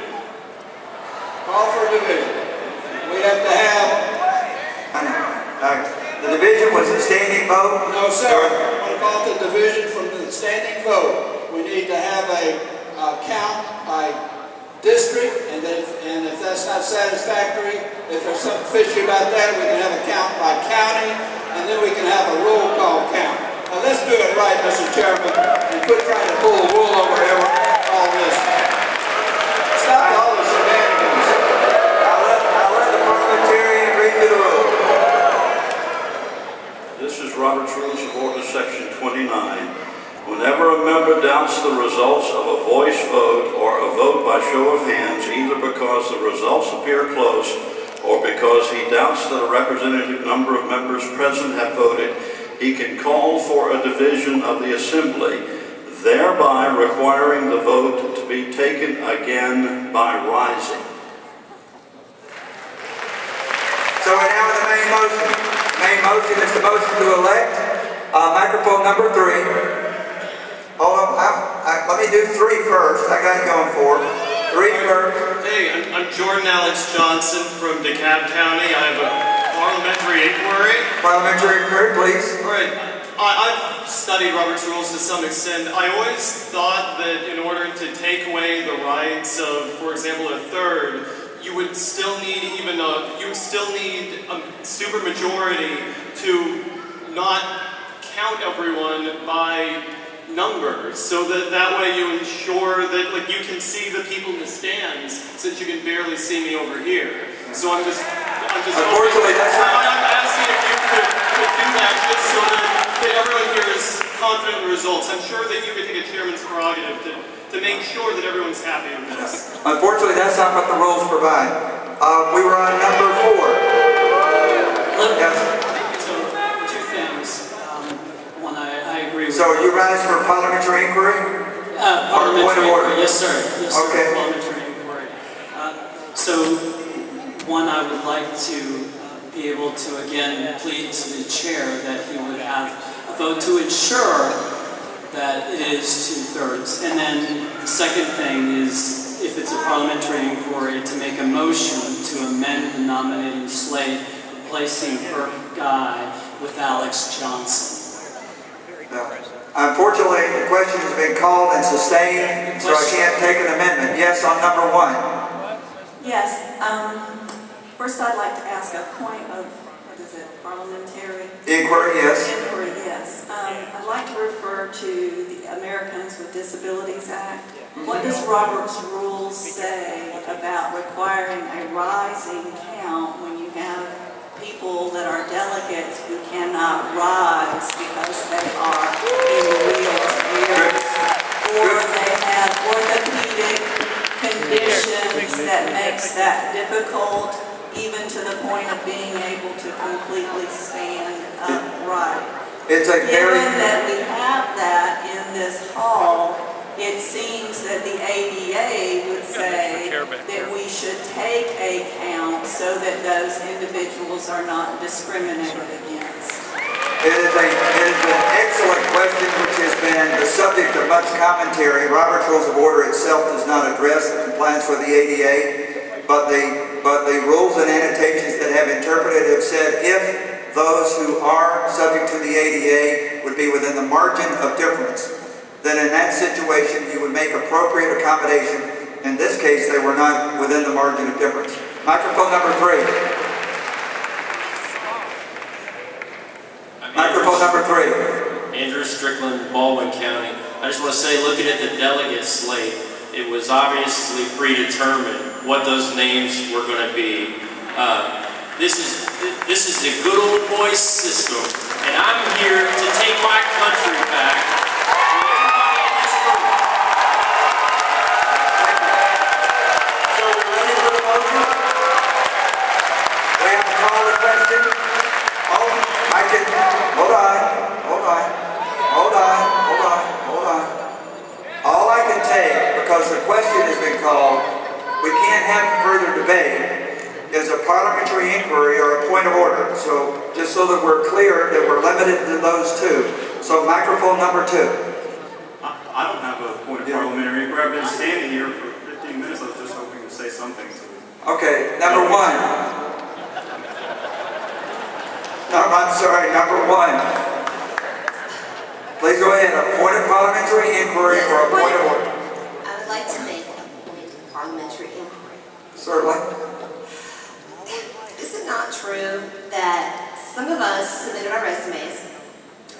Call for division. We have to have...
The division was a standing vote?
No, sir. I want to call the division from the standing vote. We need to have a count by district, and if that's not satisfactory, if there's something fishy about that, we can have a count by county, and then we can have a roll call count. Now let's do it right, Mr. Chairman, and quit trying to pull the wool over here with all this. Stop all the shenanigans.
I'll let the parliamentarian read you the rules.
This is Robert's Rules of Order, Section 29. Whenever a member doubts the results of a voice vote or a vote by show of hands, either because the results appear close or because he doubts that a representative number of members present have voted, he can call for a division of the assembly, thereby requiring the vote to be taken again by rising.
So we're now in the main motion. The main motion is the motion to elect microphone number 3. Hold on, let me do 3 first. I got it going for 3 first.
Hey, I'm Jordan Alex Johnson from DeKalb County. I have a parliamentary inquiry.
Parliamentary inquiry, please.
All right. I've studied Robert's Rules to some extent. I always thought that in order to take away the rights of, for example, a third, you would still need a supermajority to not count everyone by numbers, so that way you ensure that you can see the people in the stands, since you can barely see me over here. So I'm just
unfortunately,
I'm asking if you could do that just so that everyone here is confident in the results. I'm sure that you could take a chairman's prerogative to make sure that everyone's happy with this.
Unfortunately, that's not what the rules provide. We were on number 4. Yes.
So, 2 things. One, I agree with...
So you rise for parliamentary inquiry?
Parliamentary inquiry, yes sir. Yes, sir.
Okay.
Parliamentary inquiry. So, one, I would like to be able to again plead to the chair that he would have a vote to ensure that it is 2/3. And then the second thing is, if it's a parliamentary inquiry, to make a motion to amend the nominating slate, replacing Herb Guy with Alex Johnson.
No. Unfortunately, the question has been called and sustained, so I can't take an amendment. Yes, on number 1.
Yes. First, I'd like to ask a point of, what is it, parliamentary?
Inquiry, yes.
Inquiry, yes. I'd like to refer to the Americans with Disabilities Act. What does Robert's Rules say about requiring a rising count when you have people that are delegates who cannot rise because they are in wheelchairs, or they have orthopedic conditions that makes that difficult, even to the point of being able to completely stand upright.
It's a very...
Given that we have that in this hall, it seems that the ADA would say that we should take a count so that those individuals are not discriminated against.
It is an excellent question which has been the subject of much commentary. Robert's Rules of Order itself does not address the compliance with the ADA, but the rules and annotations that have interpreted have said if those who are subject to the ADA would be within the margin of difference, then in that situation you would make appropriate accommodation. In this case, they were not within the margin of difference. Microphone number 3. Microphone number 3.
Andrew Strickland, Baldwin County. I just want to say, looking at the delegate slate, it was obviously predetermined what those names were going to be. This is a good old boy system, and I'm here to take my country back.
All I can take, because the question has been called, we can't have further debate, is a parliamentary inquiry or a point of order. So, just so that we're clear that we're limited to those two. So, microphone number 2.
I don't have a point of parliamentary inquiry. I've been standing here for 15 minutes. I was just hoping to say something to you.
Okay, number 1. No, I'm sorry, number 1. Please go ahead. A point of parliamentary inquiry or a point of order.
I would like to make a point of parliamentary inquiry.
Certainly.
Is it not true that some of us submitted our resumes?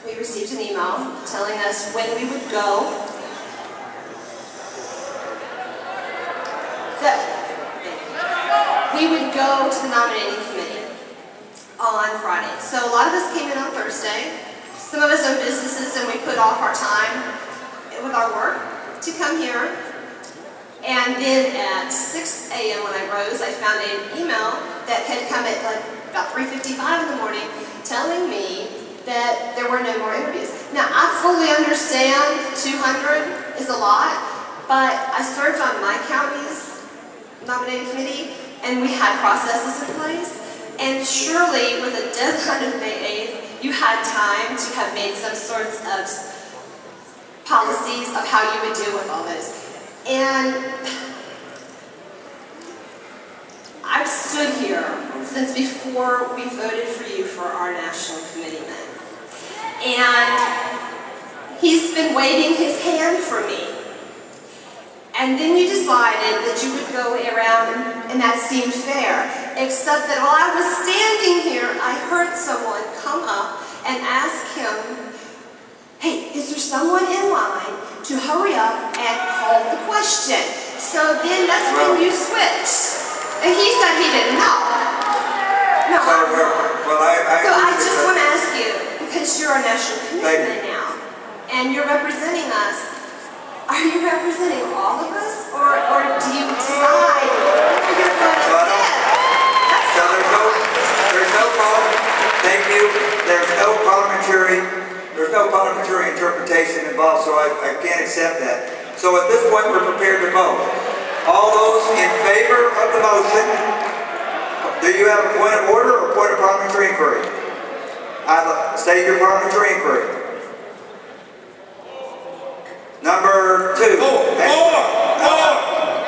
We received an email telling us when we would go. We would go to the nominating committee on Friday. So a lot of us came in on Thursday. Some of us own businesses, and we put off our time with our work to come here. And then at 6 a.m. when I rose, I found an email that had come at like about 3:55 in the morning telling me that there were no more interviews. Now, I fully understand 200 is a lot, but I served on my county's nominating committee, and we had processes in place. And surely, with a deadline of May 8th, you had time to have made some sorts of policies of how you would deal with all this. And I've stood here since before we voted for you for our national committeeman. And he's been waving his hand for me. And then you decided that you would go around, and that seemed fair. Except that while I was standing here, I heard someone come up and ask him, hey, is there someone in line to hurry up and call the question? So then that's when you switched. And he said he didn't know. No. So I just want to ask you, because you're a national commitment now, and you're representing us, are you representing all of us, or do you decide you're going to get?
So there's no problem. Thank you. There's no parliamentary interpretation involved, so I can't accept that. So at this point, we're prepared to vote. All those in favor of the motion, do you have a point of order or a point of parliamentary inquiry? State your parliamentary inquiry. 2.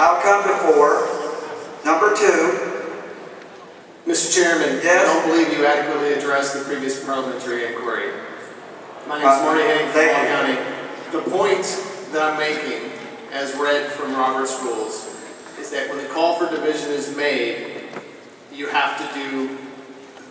I'll come to 4. Number 2.
Mr. Chairman,
yes?
I don't believe you adequately addressed the previous parliamentary inquiry. My name is Marty Henning from Wall County. The point that I'm making, as read from Robert's Rules, is that when the call for division is made, you have to do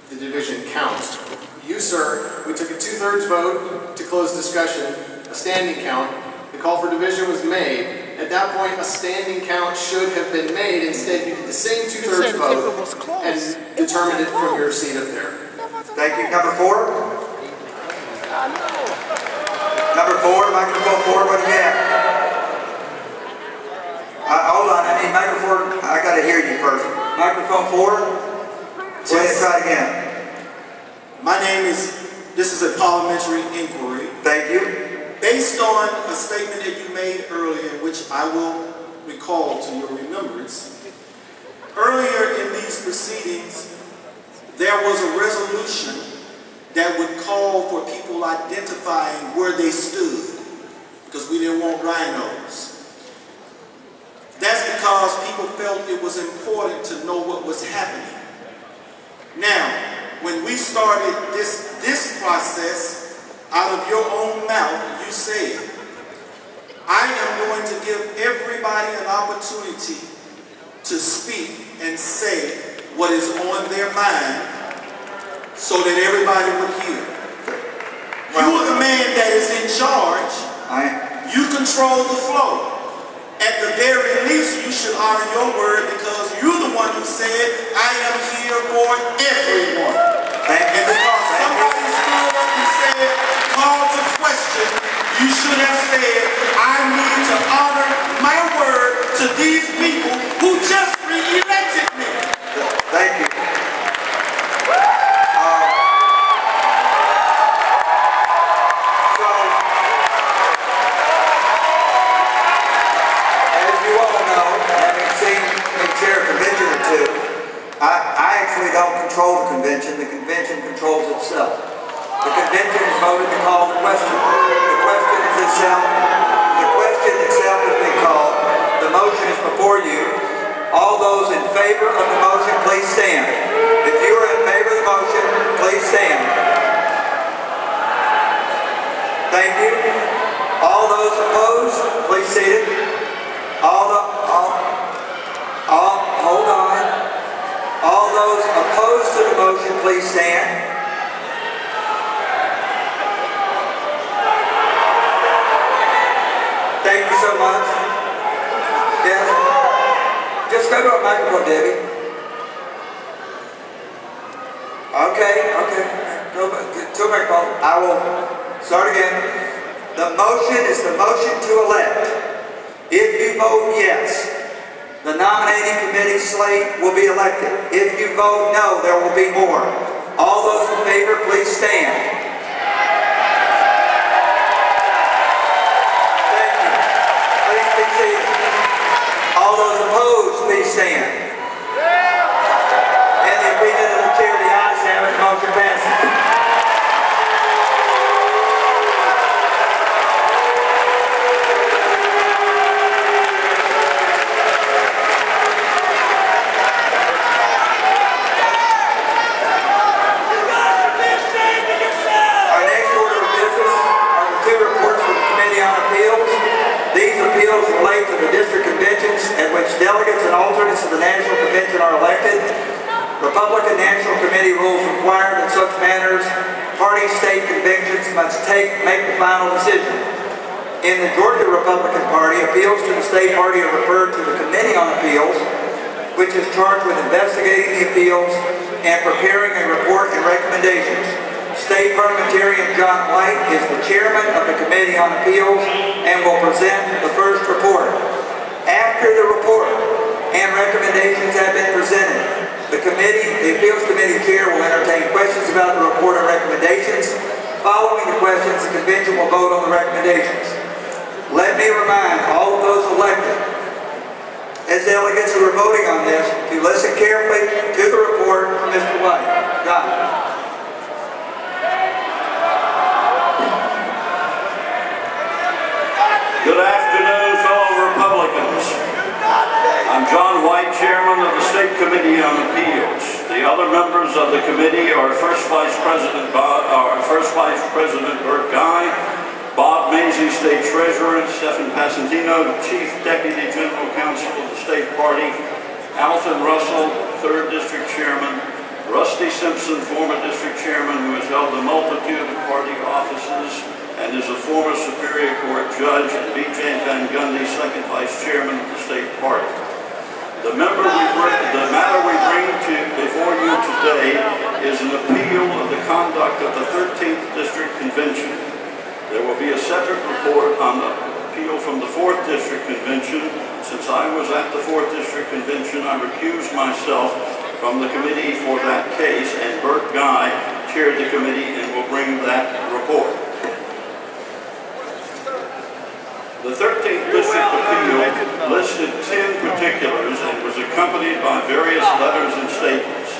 the division count. You, sir, we took a 2/3 vote to close discussion, a standing count. The call for division was made. At that point, a standing count should have been made. Instead, you did the same 2/3 vote and determined it from your seat up there.
Thank you. Number 4? Number 4, microphone 4, what do you have? Hold on, I need microphone. I got to hear you first. Microphone 4? Go ahead, try it again.
My name is, this is a parliamentary inquiry.
Thank you.
Based on a statement that you made earlier, which I will recall to your remembrance, earlier in these proceedings, there was a resolution that would call for people identifying where they stood, because we didn't want rhinos. That's because people felt it was important to know what was happening. Now, when we started this process, out of your own mouth, you said, I am going to give everybody an opportunity to speak and say what is on their mind so that everybody would hear. You are the man that is in charge. You control the flow. At the very least, you should honor your word because you're the one who said, I am here for everyone. And because somebody stood up and said, call to question, you should have said, I need to honor my word to these people who just re-elected me.
Thank you. I actually don't control the convention controls itself. The convention is voted to call the question. The question itself has been called. The motion is before you. All those in favor of the motion, please stand. If you are in favor of the motion, please stand. Thank you. All those opposed, please seat it. Hold on. All those opposed to the motion, please stand. Thank you so much. Yes. Just go to a microphone, Debbie. Okay. Go to a microphone. I will start again. The motion is the motion to elect. If you vote yes, the nominating committee slate will be elected. If you vote no, there will be more. All those in favor, please stand. Thank you. Please be seated. All those opposed, please stand. In the opinion of the chair, the ayes have it, the motion passes. Appeals relate to the district conventions at which delegates and alternates of the National Convention are elected. Republican National Committee rules require that such matters party state conventions must make the final decision. In the Georgia Republican Party, appeals to the state party are referred to the Committee on Appeals, which is charged with investigating the appeals and preparing a report and recommendations. State Parliamentarian John White is the chairman of the Committee on Appeals and will present the first report. After the report and recommendations have been presented, the Appeals Committee chair will entertain questions about the report and recommendations. Following the questions, the convention will vote on the recommendations. Let me remind all of those elected, as delegates who are voting on this, to listen carefully to the report from Mr. White. John.
Good afternoon, chairman of the State Committee on Appeals. The other members of the committee are First Vice President Burt Guy, Bob Mazie, State Treasurer, Stephen Passantino, Chief Deputy General Counsel of the State Party, Alton Russell, 3rd District Chairman, Rusty Simpson, former District Chairman who has held a multitude of party offices and is a former Superior Court Judge, and B.J. Van Gundy, 2nd Vice Chairman of the State Party. The matter we bring before you today is an appeal of the conduct of the 13th District Convention. There will be a separate report on the appeal from the 4th District Convention. Since I was at the 4th District Convention, I recused myself from the committee for that case, and Burt Guy chaired the committee and will bring that report. The 13th District Appeal listed 10 particulars and was accompanied by various letters and statements.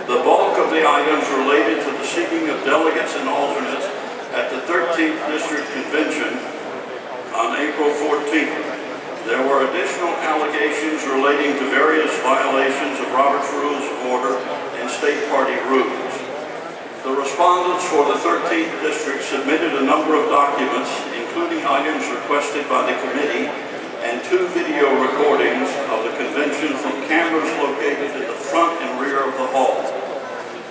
The bulk of the items related to the seating of delegates and alternates at the 13th District Convention on April 14th. There were additional allegations relating to various violations of Robert's Rules of Order and State Party rules. The respondents for the 13th District submitted a number of documents, including items requested by the committee and 2 video recordings of the convention from cameras located in the front and rear of the hall.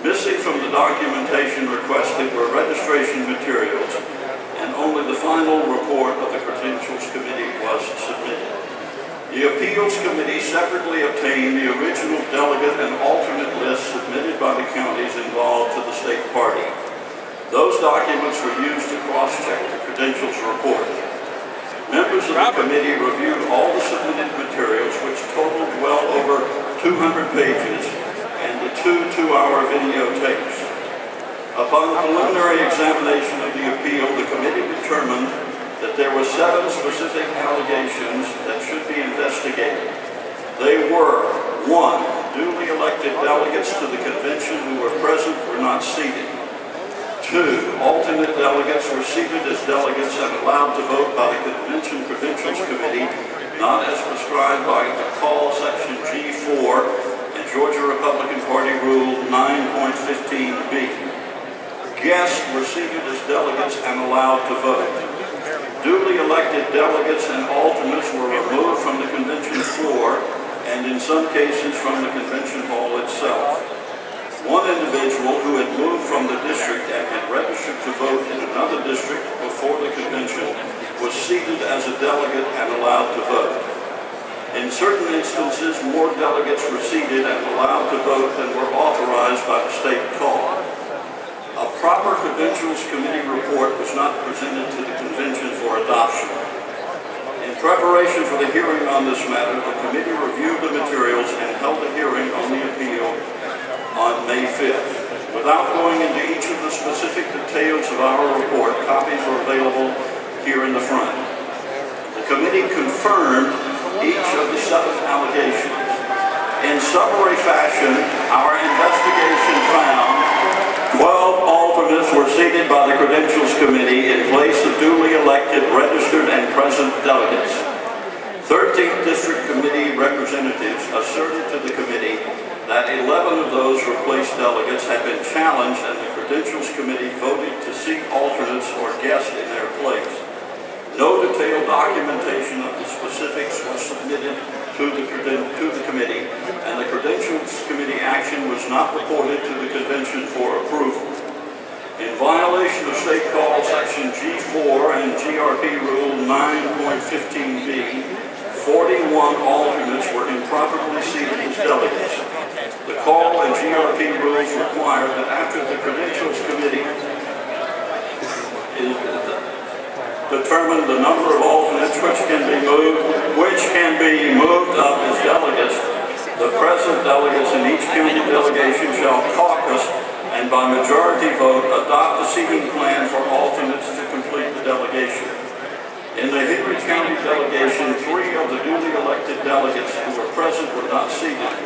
Missing from the documentation requested were registration materials, and only the final report of the Credentials Committee was submitted. The Appeals Committee separately obtained the original delegate and alternate lists submitted by the counties involved to the State Party. Those documents were used to cross-check the Credentials report. Members of the committee reviewed all the submitted materials, which totaled well over 200 pages, and the 2 two-hour videotapes. Upon preliminary examination of the appeal, the committee determined that there were 7 specific allegations that should be investigated. They were: 1. Duly elected delegates to the convention who were present were not seated. 2. Alternate delegates were seated as delegates and allowed to vote by the Convention Credentials Committee, not as prescribed by the Call Section G4 and Georgia Republican Party Rule 9.15b. Guests were seated as delegates and allowed to vote. Duly elected delegates and alternates were removed from the convention floor and in some cases from the convention hall itself. One individual who had moved from the district and had registered to vote in another district before the convention was seated as a delegate and allowed to vote. In certain instances, more delegates were seated and allowed to vote than were authorized by the state call. A proper Credentials Committee report was not presented to the convention for adoption. In preparation for the hearing on this matter, the committee reviewed the materials and held a hearing on the appeal on May 5th. Without going into each of the specific details of our report, copies are available here in the front. The committee confirmed each of the 7 allegations. In summary fashion, our investigation found 12 alternates were seated by the Credentials Committee in place of duly elected, registered, and present delegates. 13th District Committee representatives asserted to the committee that 11 of those replaced delegates had been challenged and the Credentials Committee voted to seat alternates or guests in their place. No detailed documentation of the specifics was submitted to the committee, and the Credentials Committee action was not reported to the convention for approval. In violation of State Call Section G4 and GRP Rule 9.15b, 41 alternates were improperly seated as delegates. The Call and GRP rules require that after the Credentials Committee is determine the number of alternates which can be moved up as delegates, the present delegates in each county delegation shall caucus and by majority vote adopt a seating plan for alternates to complete the delegation. In the Henry County delegation, 3 of the duly elected delegates who were present were not seated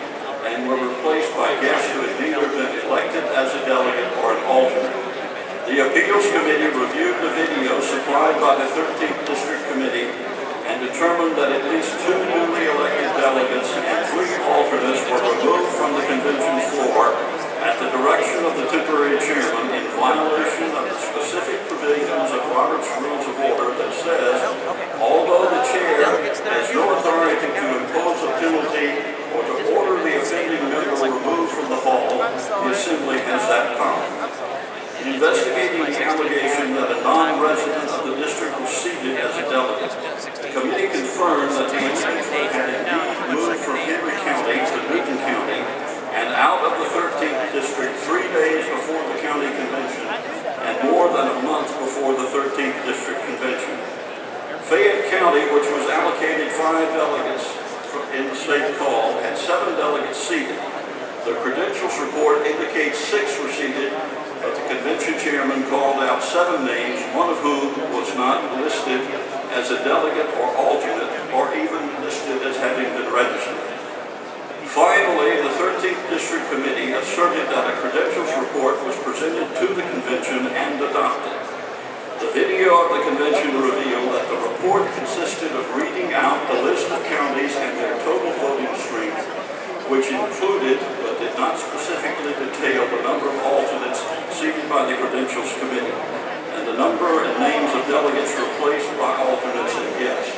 and were replaced by guests who had neither been elected as a delegate or an alternate. The Appeals Committee reviewed the video supplied by the 13th District Committee and determined that at least 2 newly elected delegates and 3 alternates which was allocated 5 delegates in the state call, had 7 delegates seated. The credentials report indicates 6 were seated, but the convention chairman called out 7 names, one of whom was not listed as a delegate or alternate, or even listed as having been registered. Finally, the 13th District Committee asserted that a credentials report was presented to the convention and adopted. The video of the convention revealed that the report consisted of reading out the list of counties and their total voting strength, which included, but did not specifically detail, the number of alternates seated by the Credentials Committee, and the number and names of delegates replaced by alternates and guests.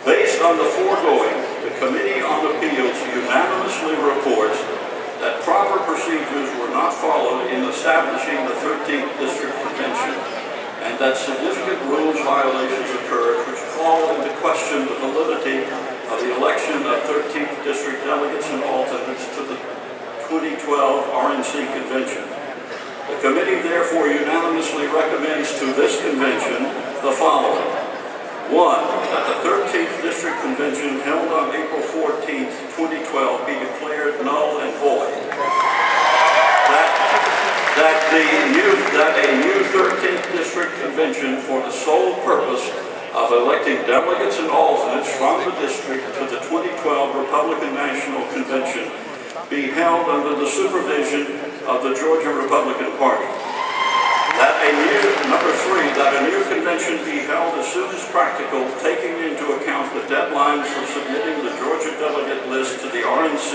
Based on the foregoing, the Committee on Appeals unanimously reports that proper procedures were not followed in establishing the 13th District Convention, and that significant rules violations occurred which call into question the validity of the election of 13th District delegates and alternates to the 2012 RNC Convention. The committee therefore unanimously recommends to this convention the following. 1, that the 13th District Convention held on April 14th, 2012 be declared null and void. That a new 13th District Convention for the sole purpose of electing delegates and alternates from the district to the 2012 Republican National Convention be held under the supervision of the Georgia Republican Party. Number 3, that a new convention be held as soon as practical, taking into account the deadlines for submitting the Georgia delegate list to the RNC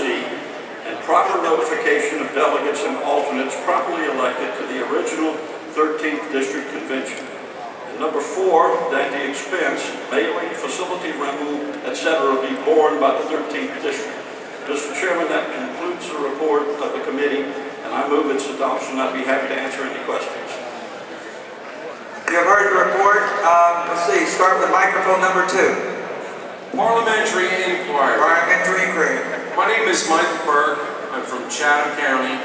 and proper notification of delegates and alternates properly elected to the original 13th District Convention. And number 4, that the expense, mailing, facility rental, etc. be borne by the 13th District. Mr. Chairman, that concludes the report of the committee, and I move its adoption. I'd be happy to answer any questions.
You have heard the report. Let's see, start with microphone number 2.
Parliamentary inquiry.
Parliamentary inquiry.
My name is Michael Burke. I'm from Chatham County.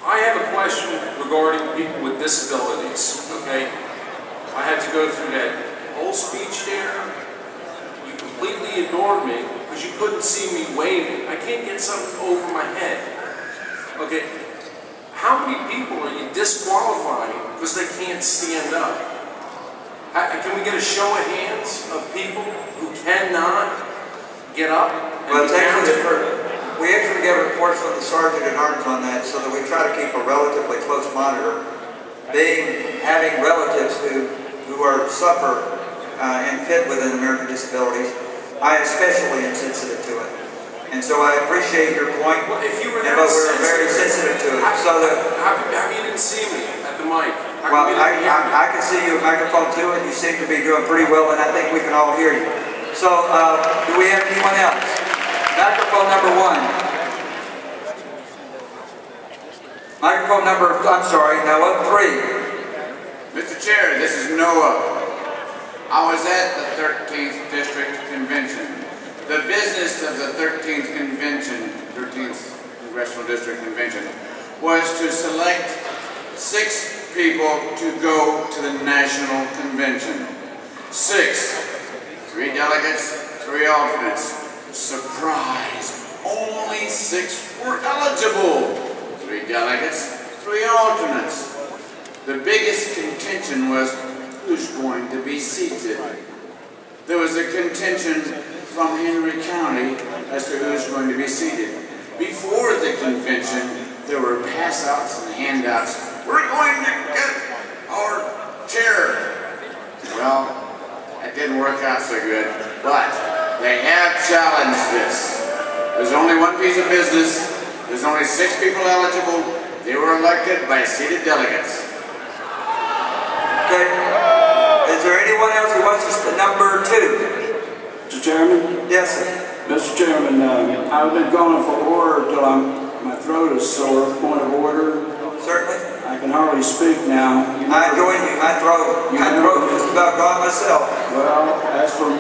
I have a question regarding people with disabilities, okay? I had to go through that whole speech there. You completely ignored me because you couldn't see me waving. I can't get something over my head. Okay, how many people are you disqualifying because they can't stand up? Can we get a show of hands of people who cannot get up?
Well, it's actually we actually get reports from the Sergeant at Arms on that, so that we try to keep a relatively close monitor. Having relatives who suffer and fit within American disabilities, I especially am sensitive to it. And so I appreciate your point,
well, if you were
but we're very sensitive to it.
How you didn't see me at the mic?
Well, I can see you at microphone 2, and you seem to be doing pretty well, and I think we can all hear you. So, do we have anyone else? Microphone number 1. Microphone number, I'm sorry, Noah, 3.
Mr. Chair, this is Noah. I was at the 13th District Convention. The business of the 13th Convention, 13th Congressional District Convention, was to select 6 people to go to the National Convention. 6. 3 delegates, 3 alternates. Surprise! Only 6 were eligible. 3 delegates, 3 alternates. The biggest contention was who's going to be seated. There was a contention from Henry County as to who's going to be seated. Before the convention, there were pass-outs and handouts. We're going to get our chair. Well, that didn't work out so good, but they have challenged this. There's only one piece of business. There's only 6 people eligible. They were elected by seated delegates.
Okay. Is there anyone else who wants to number 2?
Mr. Chairman?
Yes, sir.
Mr. Chairman, I've been calling for order till my throat is sore. Point of order.
Certainly.
I can hardly speak now.
I join you. My throat just about gone myself.
Well, as for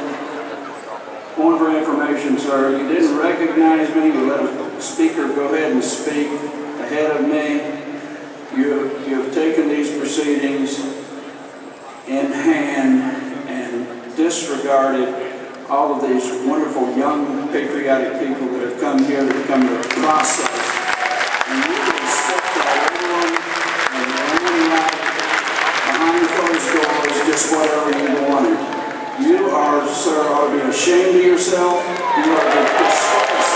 point for information, sir, you didn't recognize me. You let a speaker go ahead and speak ahead of me. You have taken these proceedings in hand and disregarded all of these wonderful young patriotic people that have come here to come to the process. And you can sit there everyone and like behind closed doors just whatever you wanted. You are, sir, ought to be ashamed of yourself. You are the disgrace.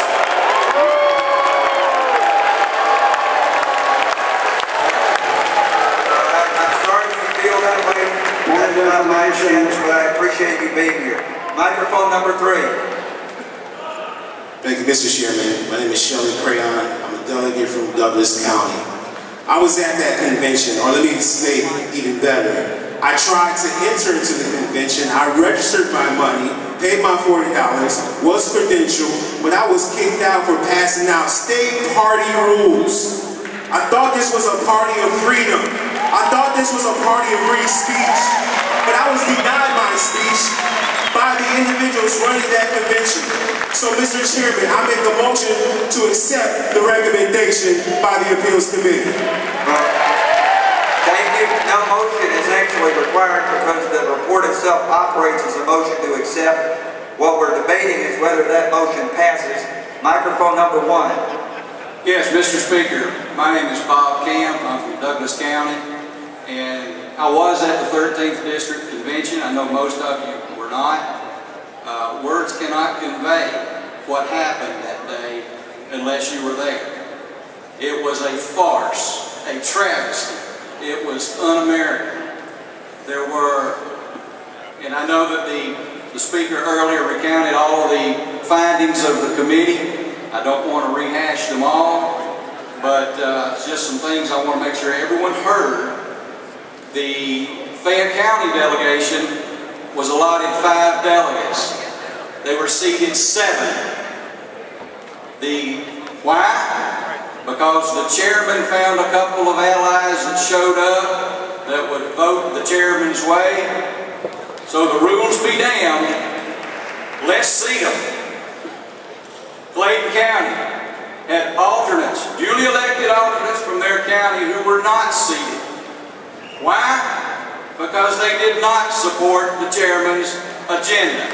I'm sorry you feel that way. That's not my chance, but I appreciate you being here. Microphone number 3.
Thank you, Mr. Chairman. My name is Sheldon Crayon. I'm a delegate from Douglas County. I was at that convention, or let me state even better. I tried to enter into the convention. I registered my money, paid my $40, was credentialed, but I was kicked out for passing out state party rules. I thought this was a party of freedom. I thought this was a party of free speech, but I was denied my speech by the individuals running that convention. So, Mr. Chairman, I make a motion to accept the recommendation by the Appeals Committee.
Thank you. No motion is actually required because the report itself operates as a motion to accept. What we're debating is whether that motion passes. Microphone number 1.
Yes, Mr. Speaker. My name is Bob Camp. I'm from Douglas County. And I was at the 13th District Convention. I know most of you were not. Words cannot convey what happened that day unless you were there. It was a farce, a travesty. It was un-American. There were, and I know that the speaker earlier recounted all of the findings of the committee. I don't want to rehash them all, but just some things I want to make sure everyone heard. The Fayette County delegation was allotted 5 delegates. They were seated 7. Why? Because the chairman found a couple of allies that showed up that would vote the chairman's way. So the rules be damned. Let's seat them. Clayton County had alternates, duly elected alternates from their county who were not seated. Why? Because they did not support the chairman's agenda.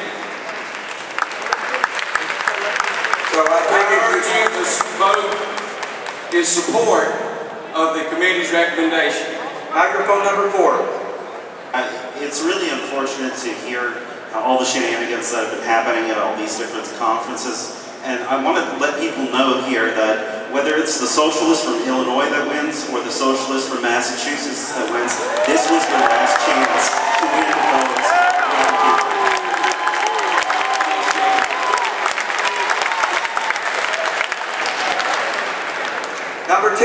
So I urge you to vote in support of the committee's recommendation.
Microphone number 4.
It's really unfortunate to hear all the shenanigans that have been happening at all these different conferences. And I want to let people know here that whether it's the socialist from Illinois that wins or the socialist from Massachusetts that wins, this was their last chance to win the votes.
Number 2.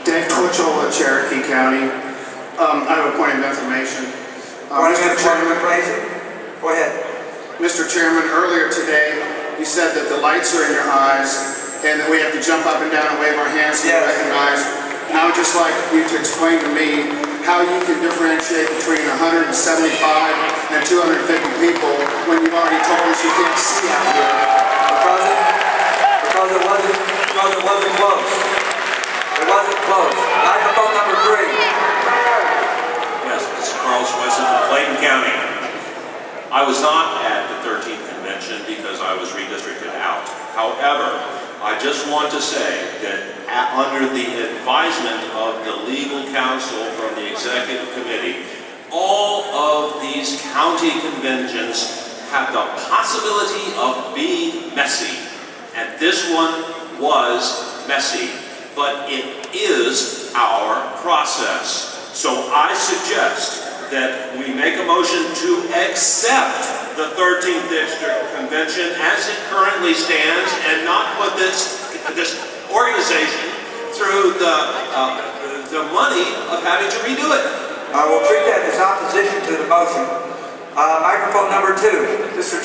Dave Cochola, Cherokee County. I have a point of information. Mr. Chairman,
go ahead.
Mr. Chairman, earlier today you said that the lights are in your eyes and that we have to jump up and down and wave our hands to recognize. And I would just like you to explain to me how you can differentiate between 175 and 250 people when you've already told us you can't see out here.
Because it wasn't close. It wasn't close. Microphone number 3.
Yes, this is Carl Schweitzer from Clayton County. I was not at the 13th convention because I was redistricted out. However, I just want to say that under the advisement of the legal counsel from the executive committee, all of these county conventions have the possibility of being messy. And this one was messy, but it is our process. So I suggest that we make a motion to accept the 13th District Convention as it currently stands and not put this organization through the money of having to redo it.
I will treat that as opposition to the motion. Microphone number 2.
Mr.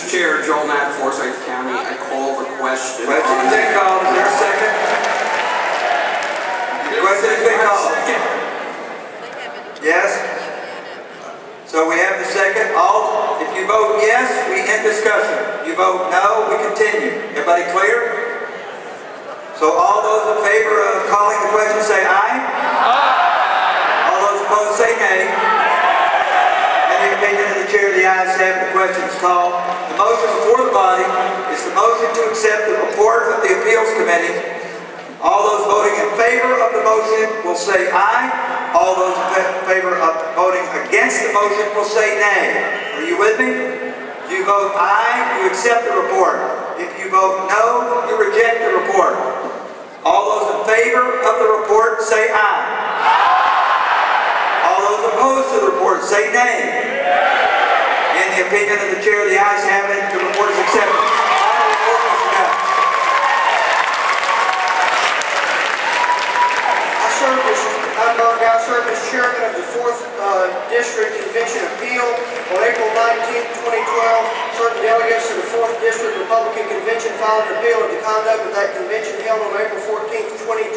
Chair, Joel Knapp, Forsyth County. I call the question.
Question's been called. Is there a second? Question's been called. Yes? So we have the second. If you vote yes, we end discussion. You vote no, we continue. Everybody clear? So all those in favor of calling the question say aye. Aye. All those opposed say nay. And the opinion is ayes have it. The question is called. The motion before the body is the motion to accept the report of the Appeals Committee. All those voting in favor of the motion will say aye. All those in favor of voting against the motion will say nay. Are you with me? If you vote aye, you accept the report. If you vote no, you reject the report. All those in favor of the report say aye. All those opposed to the report say nay. In the opinion of the chair, the ayes have it. The report is accepted.
I served as chairman of the 4th District Convention Appeal on April 19, 2012. Certain delegates to the 4th District Republican Convention filed an appeal of the conduct of that convention held on April 14,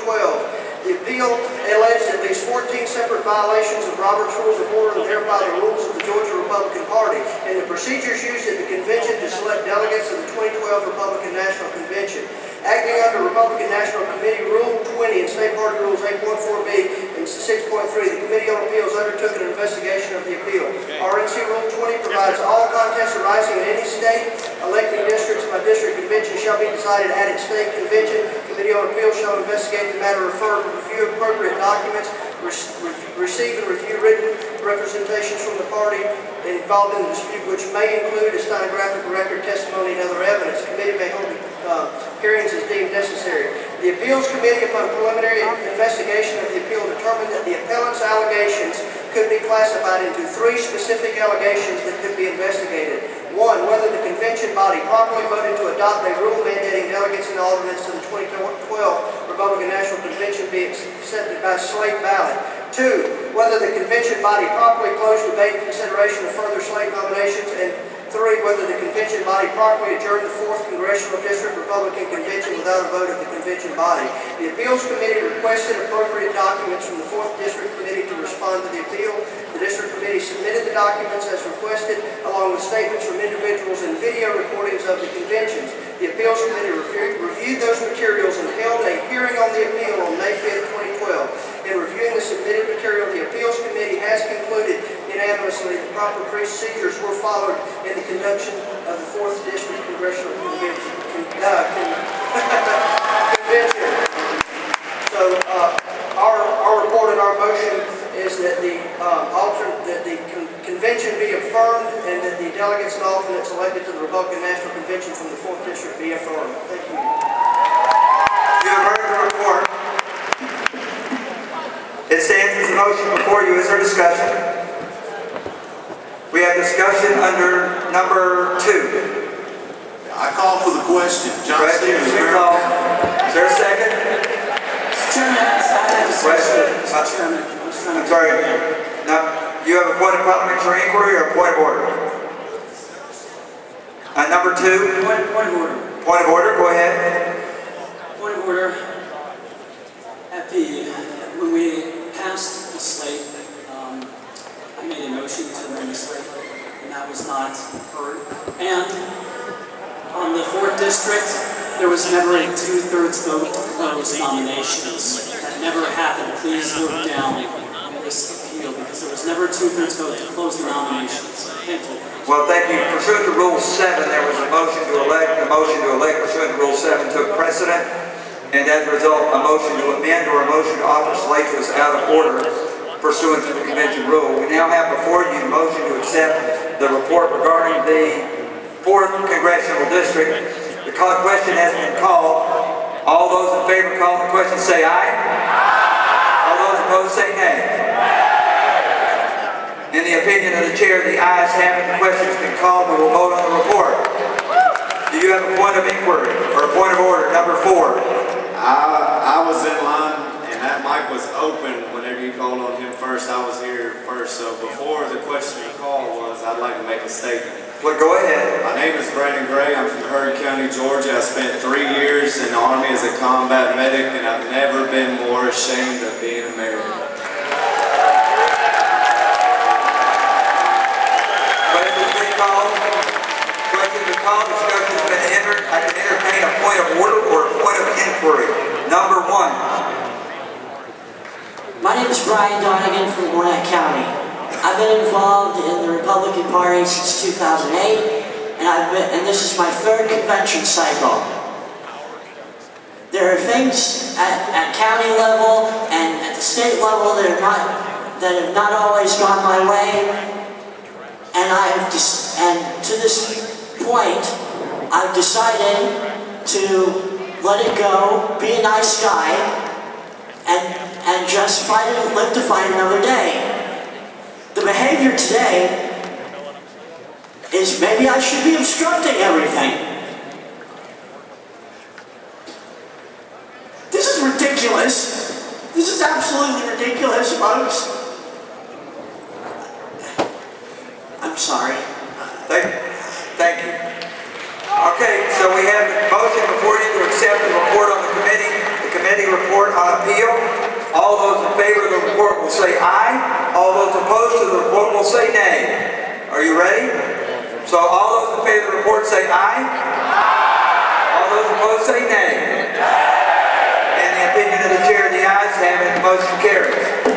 2012. The appeal alleged at least 14 separate violations of Robert's Rules of Order and thereby the rules of the Georgia Republican Party and the procedures used at the convention to select delegates of the 2012 Republican National Convention. Acting under Republican National Committee Rule 20 and State Party Rules 8.4b and 6.3, the Committee on Appeals undertook an investigation of the appeal. RNC Rule 20 provides all contests arising in any state electing districts by district convention shall be decided at its state convention. Committee on Appeals shall investigate the matter, refer, review appropriate documents, receive and review written representations from the party involved in the dispute, which may include a stenographic record, testimony, and other evidence. The committee may hold hearings as deemed necessary. The Appeals Committee, upon preliminary investigation of the appeal, determined that the appellant's allegations could be classified into 3 specific allegations that could be investigated. 1, whether the convention body properly voted to adopt a rule mandating delegates and alternates to the 2012 Republican National Convention be accepted by slate ballot. 2, whether the convention body properly closed debate and consideration of further slate nominations. And 3, whether the convention body properly adjourned the 4th Congressional District Republican Convention without a vote of the convention body. The Appeals Committee requested appropriate documents from the 4th District Committee to respond to the appeal. The District Committee submitted the documents as requested, along with statements from individuals and video recordings of the conventions. The Appeals Committee reviewed those materials and held a hearing on the appeal on May 5, 2012. In reviewing the submitted material, the Appeals Committee has concluded unanimously that proper procedures were followed in the conduction of the 4th District Congressional Convention. So our report and our motion is that the convention be affirmed and that the delegates and alternates elected to the Republican National Convention from the 4th District be affirmed. Thank you.
You have heard the report. It stands as a motion before you. Is there discussion? We have discussion under number 2.
I call for the question. John Stevens.
Is there a second?
Chairman, I have a question.
I'm sorry. Now, you have a point of parliamentary inquiry or a point of order? Number 2?
Point of order.
Point of order, go ahead.
Point of order. When we passed the slate, I made a motion to amend the slate, and that was not heard. And on the 4th District, there was never a 2/3 vote to close nominations. That never happened. Please look down on this appeal, because there was never a 2/3 vote to close the nominations. Thank you.
Well, thank you. Pursuant to Rule 7, there was a motion to elect. The motion to elect pursuant to Rule 7 took precedent, and as a result, a motion to amend or a motion to alter slate was out of order pursuant to the convention rule. We now have before you a motion to accept the report regarding the 4th Congressional District. The question has been called. All those in favor of calling the question say aye. All those opposed say nay. In the opinion of the chair, the ayes have it. The question has been called. We will vote on the report. Do you have a point of inquiry or a point of order, number 4?
I was in line and that mic was open whenever you called on him first. I was here first, so before the question you called was, I'd like to make a statement.
Well, go ahead.
My name is Brandon Gray. I'm from Heard County, Georgia. I spent 3 years in the Army as a combat medic, and I've never been more ashamed of being American.
Question's been called. Question's been called. Discussion's been entered. I can entertain a point of order or a point of inquiry. Number 1.
My name is Brian Donegan from Gwinnett County. I've been involved in the Republican Party since 2008, and this is my third convention cycle. There are things at county level and at the state level that have not always gone my way, and to this point, I've decided to let it go, be a nice guy, and just live to fight another day. The behavior today is maybe I should be obstructing everything. This is ridiculous. This is absolutely ridiculous, folks. I'm sorry.
Thank you. Okay, so we have a motion before you to accept the report on the committee report on appeal. All those in favor of the report will say aye. All those opposed to the report will say nay. Are you ready? So all those in favor of the report say aye. All those opposed say nay. And the opinion of the chair, the ayes have it, the motion carries.